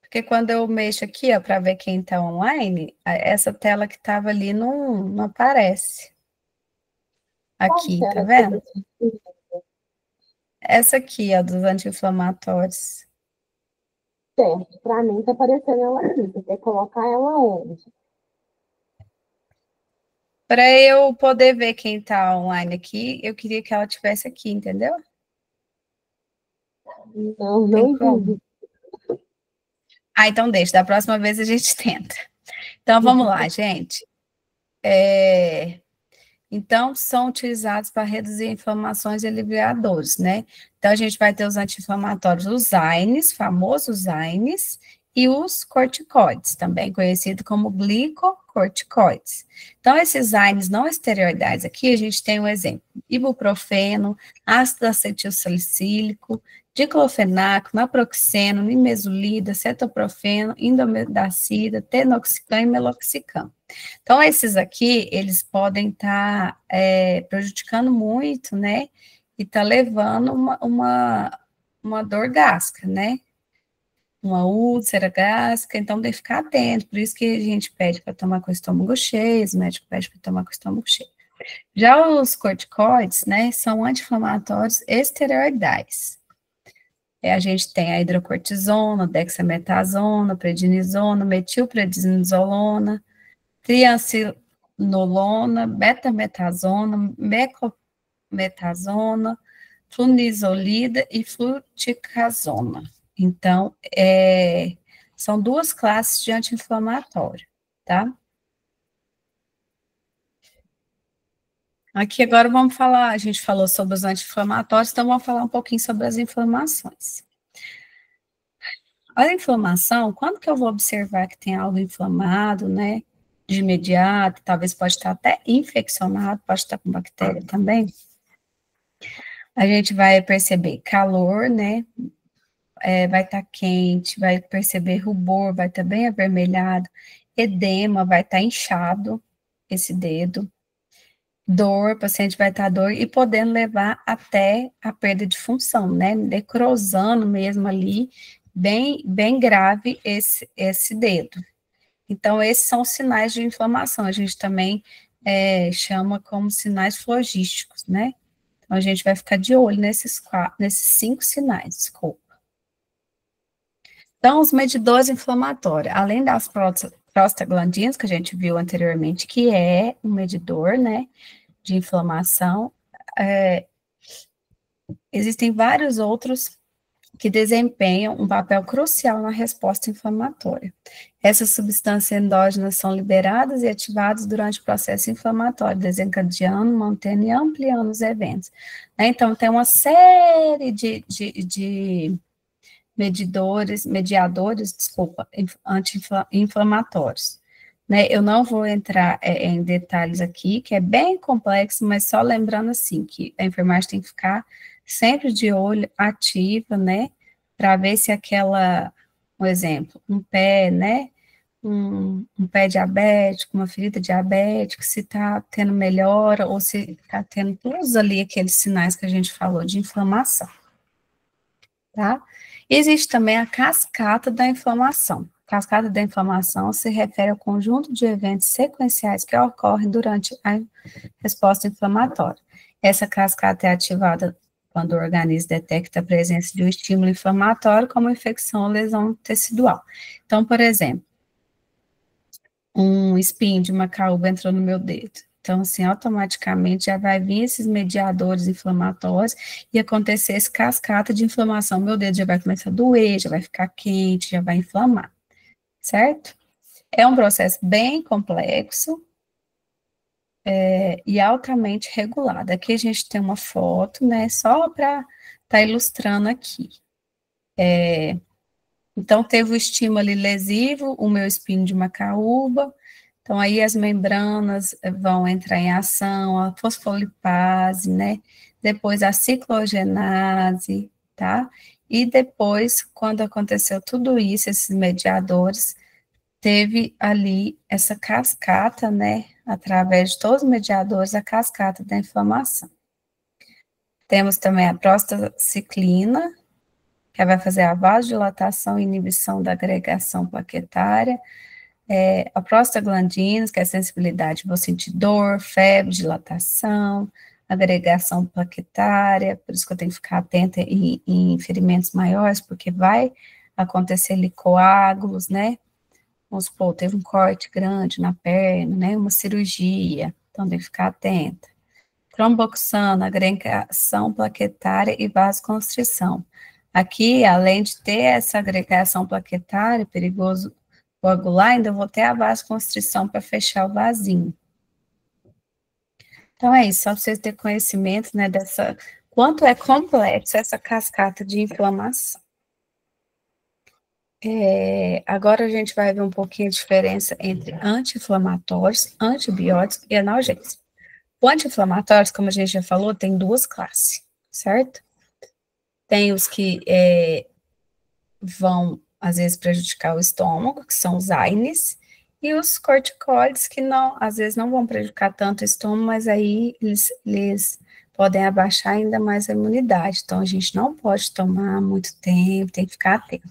Porque quando eu mexo aqui, ó, para ver quem está online, essa tela que estava ali não aparece. Qual Aqui, tá tela que vendo? você precisa? Essa aqui, ó, dos anti-inflamatórios. Certo, pra mim tá aparecendo ela aqui. Você quer colocar ela onde? Para eu poder ver quem está online aqui, eu queria que ela tivesse aqui, entendeu? Não, Tem não como? entendi. Ah, então deixa, da próxima vez a gente tenta. Então, vamos lá, gente. Então, são utilizados para reduzir inflamações e aliviar dores, né? Então, a gente vai ter os anti-inflamatórios, os AINES, famosos AINES, e os corticoides, também conhecido como glicocorticoides. Então, esses AINES não esteroidais aqui, a gente tem um exemplo: ibuprofeno, ácido acetilsalicílico, diclofenaco, naproxeno, nimesulida, cetoprofeno, indomidacida, tenoxicam e meloxicam. Então, esses aqui, eles podem estar prejudicando muito, né? E tá levando uma dor gástrica, né? Uma úlcera gástrica, então tem que ficar atento. Por isso que a gente pede para tomar com o estômago cheio, os médicos pedem para tomar com o estômago cheio. Já os corticoides, né, são anti-inflamatórios esteroidais. A gente tem a hidrocortisona, dexametasona, prednisona, metilprednisolona, triancinolona, betametasona, mecometasona, flunisolida e fluticasona. Então, são duas classes de anti-inflamatório, tá? Aqui agora vamos falar, a gente falou sobre os anti-inflamatórios, então vamos falar um pouquinho sobre as inflamações. A inflamação, quando que eu vou observar que tem algo inflamado, né? De imediato, talvez pode estar até infeccionado, pode estar com bactéria também. A gente vai perceber calor, né? Vai estar quente, vai perceber rubor, vai estar bem avermelhado, edema, vai estar inchado esse dedo, dor, o paciente vai estar dor e podendo levar até a perda de função, né? Necrosando mesmo ali, bem grave esse dedo. Então, esses são os sinais de inflamação. A gente também chama como sinais flogísticos, né? Então, a gente vai ficar de olho nesses 5 sinais, desculpa. Então, os medidores inflamatórios, além das prostaglandinas, que a gente viu anteriormente, que é um medidor, né, de inflamação, existem vários outros que desempenham um papel crucial na resposta inflamatória. Essas substâncias endógenas são liberadas e ativadas durante o processo inflamatório, desencadeando, mantendo e ampliando os eventos. Então, tem uma série de anti-inflamatórios. Né? Eu não vou entrar em detalhes aqui, que é bem complexo, mas só lembrando assim, que a enfermagem tem que ficar sempre de olho, ativa, né, para ver se um exemplo, um pé, né, um pé diabético, uma ferida diabética, se está tendo melhora ou se está tendo todos ali aqueles sinais que a gente falou de inflamação, tá? Existe também a cascata da inflamação. Cascata da inflamação se refere ao conjunto de eventos sequenciais que ocorrem durante a resposta inflamatória. Essa cascata é ativada quando o organismo detecta a presença de um estímulo inflamatório, como infecção ou lesão tecidual. Então, por exemplo, um espinho de macaúba entrou no meu dedo. Então, assim, automaticamente já vai vir esses mediadores inflamatórios e acontecer esse cascata de inflamação. Meu dedo já vai começar a doer, já vai ficar quente, já vai inflamar, certo? É um processo bem complexo, e altamente regulada. Aqui a gente tem uma foto, né, só para estar ilustrando aqui. Então, teve o estímulo ali lesivo, o meu espinho de macaúba, então aí as membranas vão entrar em ação, a fosfolipase, né, depois a ciclogenase, tá? E depois, quando aconteceu tudo isso, esses mediadores, teve ali essa cascata, né, através de todos os mediadores, a cascata da inflamação. Temos também a prostaciclina, que vai fazer a vasodilatação e inibição da agregação plaquetária, a prostaglandinas, que é a sensibilidade, vou sentir dor, febre, dilatação, agregação plaquetária, por isso que eu tenho que ficar atenta em ferimentos maiores, porque vai acontecer ali coágulos, né? Vamos supor, teve um corte grande na perna, né? Uma cirurgia, então tem que ficar atenta. Tromboxana, agregação plaquetária e vasoconstrição. Aqui, além de ter essa agregação plaquetária, perigoso coagular, ainda vou ter a vasoconstrição para fechar o vasinho. Então é isso, só para vocês terem conhecimento, né, dessa, quanto é complexo essa cascata de inflamação. Agora a gente vai ver um pouquinho a diferença entre anti-inflamatórios, antibióticos e analgésicos. O anti-inflamatórios, como a gente já falou, tem duas classes, certo? Tem os que vão, às vezes, prejudicar o estômago, que são os AINES, e os corticoides, que não, às vezes não vão prejudicar tanto o estômago, mas aí eles podem abaixar ainda mais a imunidade. Então, a gente não pode tomar muito tempo, tem que ficar atento.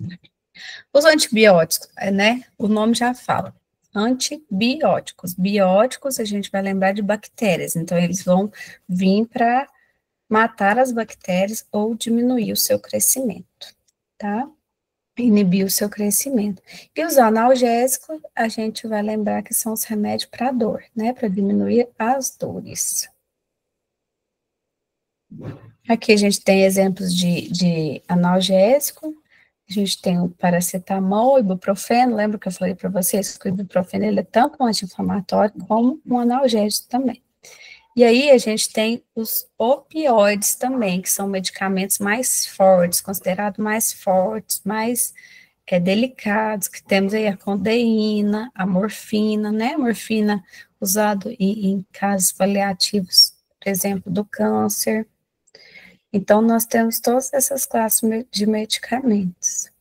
Os antibióticos, né? O nome já fala. Antibióticos. Bióticos, a gente vai lembrar de bactérias. Então, eles vão vir para matar as bactérias ou diminuir o seu crescimento, tá? Inibir o seu crescimento. E os analgésicos, a gente vai lembrar que são os remédios para dor, né? Para diminuir as dores. Aqui a gente tem exemplos de analgésico. A gente tem o paracetamol, ibuprofeno. Lembra que eu falei para vocês que o ibuprofeno ele é tanto um anti-inflamatório como um analgésico também. E aí a gente tem os opioides também, que são medicamentos mais fortes, considerados mais fortes, mais delicados, que temos aí a codeína, a morfina, né? A morfina usado em casos paliativos, por exemplo, do câncer. Então, nós temos todas essas classes de medicamentos.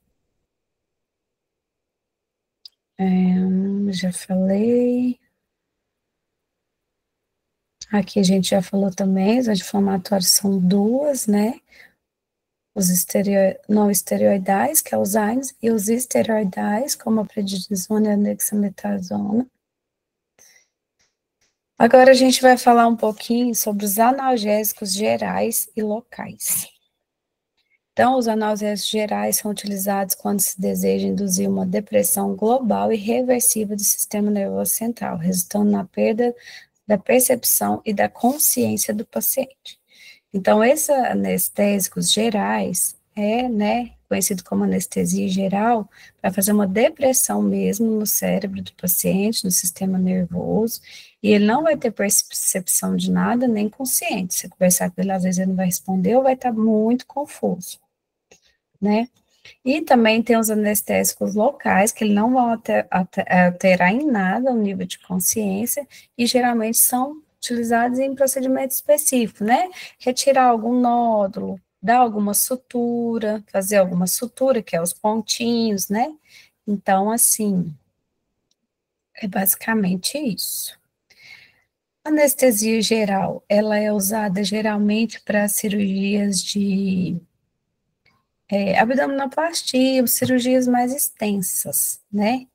Já falei. Aqui a gente já falou também, os anti-inflamatórios são duas, né? Os não esteroidais, que é os AINES, e os esteroidais, como a prednisona e a dexametasona. Agora a gente vai falar um pouquinho sobre os analgésicos gerais e locais. Então, os analgésicos gerais são utilizados quando se deseja induzir uma depressão global e reversível do sistema nervoso central, resultando na perda da percepção e da consciência do paciente. Então, esses anestésicos gerais né, conhecido como anestesia geral, para fazer uma depressão mesmo no cérebro do paciente, no sistema nervoso, e ele não vai ter percepção de nada, nem consciente. Se conversar com ele, às vezes ele não vai responder ou vai estar muito confuso, né? E também tem os anestésicos locais, que não vão alterar em nada o nível de consciência, e geralmente são utilizados em procedimento específico, né? Retirar algum nódulo, dar alguma sutura, fazer alguma sutura, que é os pontinhos, né? Então, assim, é basicamente isso. A anestesia geral, ela é usada geralmente para cirurgias de abdominoplastia, cirurgias mais extensas, né?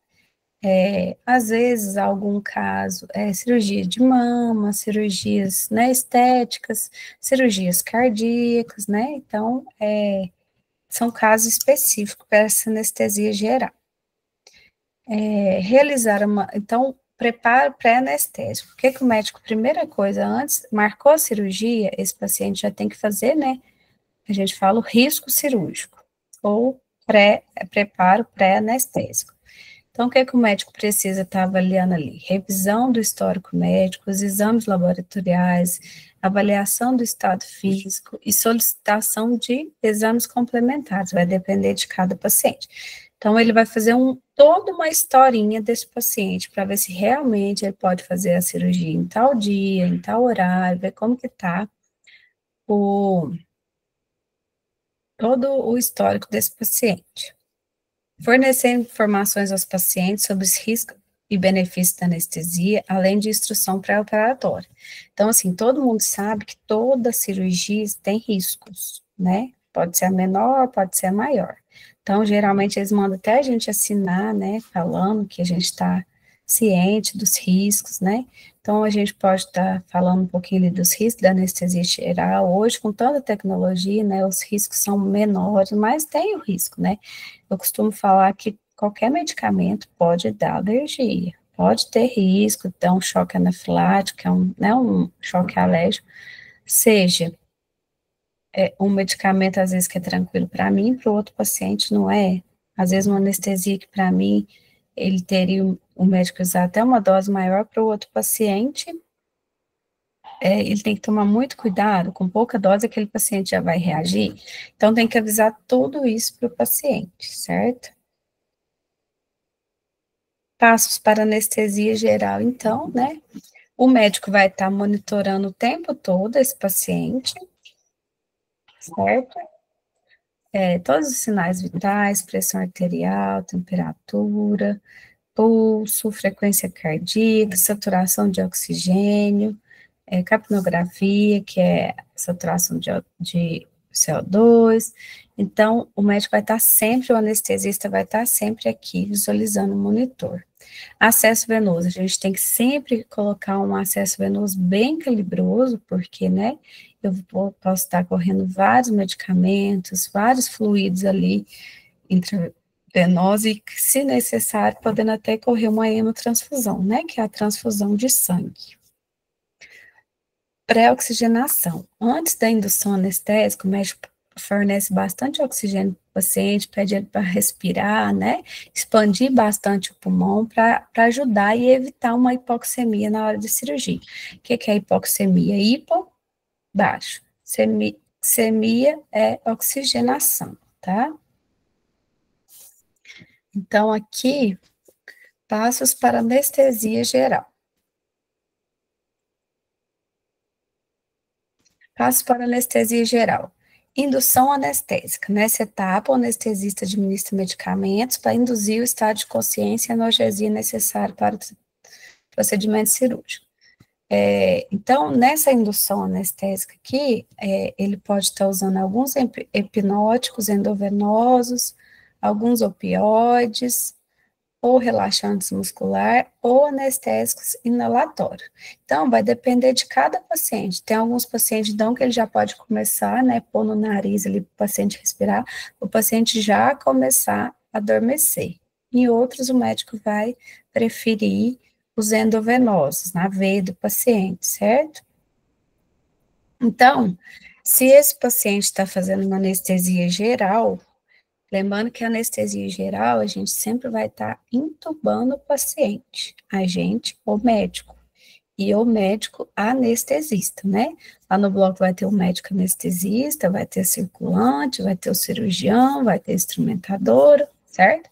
Às vezes, algum caso, cirurgia de mama, cirurgias, né, estéticas, cirurgias cardíacas, né? Então, são casos específicos para essa anestesia geral. Então, preparo pré-anestésico. O que o médico, primeira coisa, antes, marcou a cirurgia, esse paciente já tem que fazer, né? A gente fala o risco cirúrgico, ou preparo pré-anestésico. Então, o que é que o médico precisa estar avaliando ali? Revisão do histórico médico, os exames laboratoriais, avaliação do estado físico e solicitação de exames complementares, vai depender de cada paciente. Então, ele vai fazer toda uma historinha desse paciente, para ver se realmente ele pode fazer a cirurgia em tal dia, em tal horário, ver como que está todo o histórico desse paciente. Fornecer informações aos pacientes sobre os riscos e benefícios da anestesia, além de instrução pré-operatória. Então, assim, todo mundo sabe que toda cirurgia tem riscos, né? Pode ser a menor, pode ser a maior. Então, geralmente, eles mandam até a gente assinar, né, falando que a gente está ciente dos riscos, né? Então, a gente pode estar falando um pouquinho ali dos riscos da anestesia geral. Hoje, com toda a tecnologia, né, os riscos são menores, mas tem o risco, né? Eu costumo falar que qualquer medicamento pode dar alergia, pode ter risco, dar um choque anafilático, que é um choque alérgico, seja um medicamento, às vezes, que é tranquilo para mim, para o outro paciente não é. Às vezes, uma anestesia que para mim, ele teria o médico usar até uma dose maior, para o outro paciente, ele tem que tomar muito cuidado, com pouca dose aquele paciente já vai reagir, então tem que avisar tudo isso para o paciente, certo? Passos para anestesia geral, então, né? O médico vai estar monitorando o tempo todo esse paciente, certo? Todos os sinais vitais, pressão arterial, temperatura, pulso, frequência cardíaca, saturação de oxigênio, capnografia, que é saturação de CO2. Então, o médico vai estar sempre, o anestesista vai estar sempre aqui visualizando o monitor. Acesso venoso, a gente tem que sempre colocar um acesso venoso bem calibroso, porque, né, posso estar correndo vários medicamentos, vários fluidos ali intravenosos e, se necessário, podendo até correr uma hemotransfusão, né, que é a transfusão de sangue. Pré-oxigenação. Antes da indução anestésica, o médico fornece bastante oxigênio para o paciente, pede ele para respirar, né? Expandir bastante o pulmão para ajudar e evitar uma hipoxemia na hora de cirurgia. O que é hipoxemia? Hipo, baixo. Semia é oxigenação, tá? Então, aqui, passos para anestesia geral. Passo para anestesia geral. Indução anestésica. Nessa etapa, o anestesista administra medicamentos para induzir o estado de consciência e analgesia necessário para o procedimento cirúrgico. Então, nessa indução anestésica aqui, ele pode estar usando alguns hipnóticos endovenosos, alguns opioides, ou relaxantes muscular, ou anestésicos inalatórios. Então, vai depender de cada paciente. Tem alguns pacientes, então, que ele já pode começar, né, pôr no nariz ali para o paciente respirar, o paciente já começar a adormecer. Em outros, o médico vai preferir os endovenosos, na veia do paciente, certo? Então, se esse paciente está fazendo uma anestesia geral, lembrando que a anestesia geral, a gente sempre vai estar intubando o paciente, a gente, o médico, e o médico anestesista, né? Lá no bloco vai ter o médico anestesista, vai ter circulante, vai ter o cirurgião, vai ter instrumentador, certo?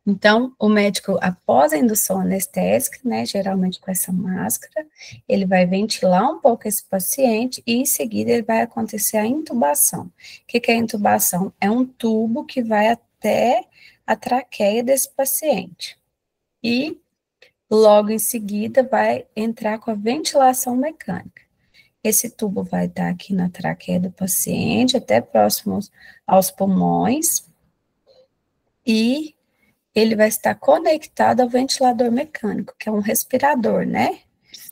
Então, o médico, após a indução anestésica, né, geralmente com essa máscara, ele vai ventilar um pouco esse paciente e, em seguida, ele vai acontecer a intubação. O que é a intubação? É um tubo que vai até a traqueia desse paciente. E, logo em seguida, vai entrar com a ventilação mecânica. Esse tubo vai estar aqui na traqueia do paciente, até próximo aos pulmões, e ele vai estar conectado ao ventilador mecânico, que é um respirador, né?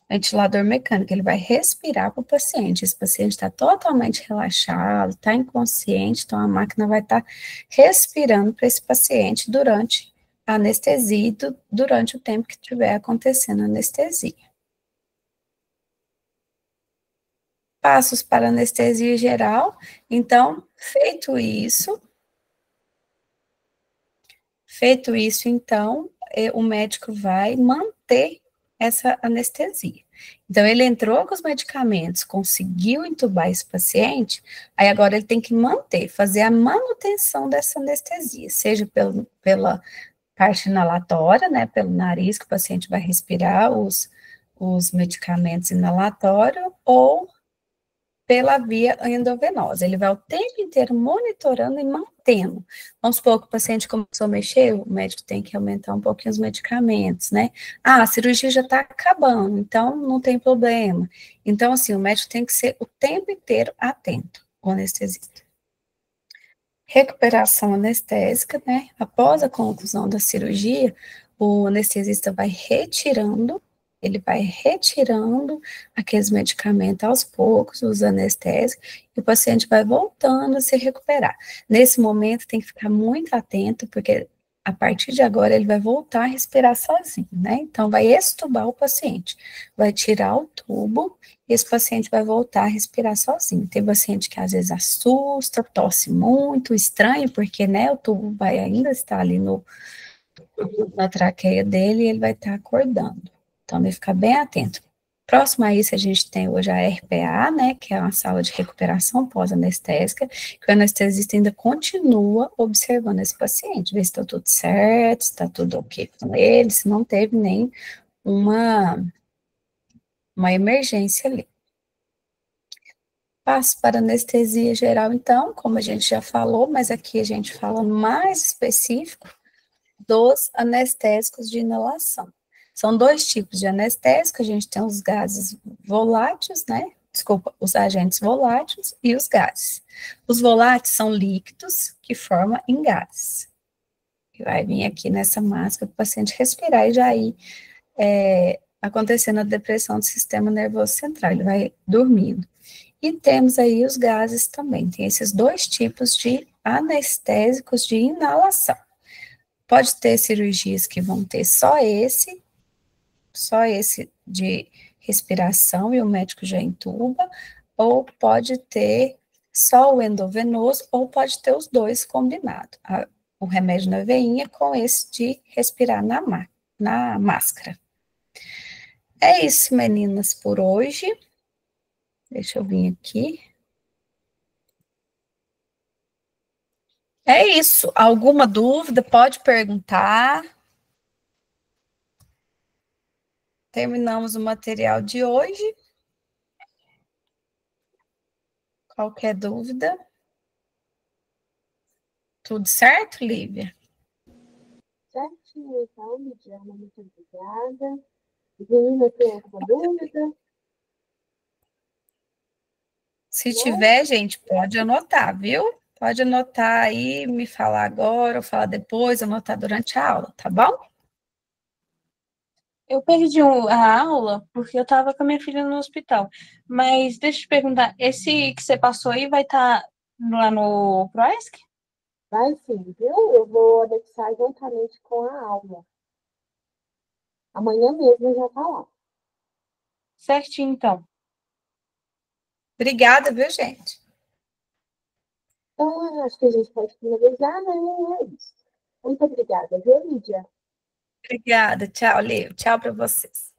Ventilador mecânico, ele vai respirar para o paciente. Esse paciente está totalmente relaxado, está inconsciente, então a máquina vai estar respirando para esse paciente durante a anestesia e durante o tempo que estiver acontecendo a anestesia. Passos para anestesia geral. Então, feito isso, então, o médico vai manter essa anestesia. Então, ele entrou com os medicamentos, conseguiu entubar esse paciente, aí agora ele tem que manter, fazer a manutenção dessa anestesia, seja pela parte inalatória, né, pelo nariz, que o paciente vai respirar os medicamentos inalatórios, ou pela via endovenosa. Ele vai o tempo inteiro monitorando e mantendo. Vamos supor que o paciente começou a mexer, o médico tem que aumentar um pouquinho os medicamentos, né? Ah, a cirurgia já está acabando, então não tem problema. Então, assim, o médico tem que ser o tempo inteiro atento, o anestesista. Recuperação anestésica, né? Após a conclusão da cirurgia, o anestesista vai retirando, ele vai retirando aqueles medicamentos aos poucos, os anestésicos, e o paciente vai voltando a se recuperar. Nesse momento, tem que ficar muito atento, porque a partir de agora ele vai voltar a respirar sozinho, né? Então, vai extubar o paciente, vai tirar o tubo, e esse paciente vai voltar a respirar sozinho. Tem paciente que às vezes assusta, tosse muito, estranho, porque, né, o tubo vai ainda estar ali na traqueia dele e ele vai estar acordando. Então, deve ficar bem atento. Próximo a isso, a gente tem hoje a RPA, né, que é uma sala de recuperação pós-anestésica, que o anestesista ainda continua observando esse paciente, ver se está tudo certo, se está tudo ok com ele, se não teve nem uma emergência ali. Passo para anestesia geral, então, como a gente já falou, mas aqui a gente fala mais específico dos anestésicos de inalação. São dois tipos de anestésico, a gente tem os gases voláteis, né? Desculpa, os agentes voláteis e os gases. Os voláteis são líquidos que formam em gases. Que vai vir aqui nessa máscara para o paciente respirar e já ir acontecendo a depressão do sistema nervoso central, ele vai dormindo. E temos aí os gases também, tem esses dois tipos de anestésicos de inalação. Pode ter cirurgias que vão ter só esse de respiração e o médico já intuba, ou pode ter só o endovenoso, ou pode ter os dois combinados, o remédio na veinha com esse de respirar na máscara. É isso, meninas, por hoje. Deixa eu vir aqui. É isso. Alguma dúvida? Pode perguntar. Terminamos o material de hoje. Qualquer dúvida? Tudo certo, Lívia? Certinho, então, Lidiana, muito obrigada. Menina, tem alguma dúvida? Se tiver, gente, pode anotar, viu? Pode anotar aí, me falar agora ou falar depois, anotar durante a aula, tá bom? Eu perdi a aula porque eu estava com a minha filha no hospital. Mas deixa eu te perguntar, esse que você passou aí vai estar lá no ProESC? Vai sim, viu? Eu vou anexar juntamente com a aula. Amanhã mesmo já tá lá. Certinho, então. Obrigada, viu, gente? Então, acho que a gente pode finalizar, né? É isso. Muito obrigada, viu, Lídia? Obrigada. Tchau, Lívia. Tchau para vocês.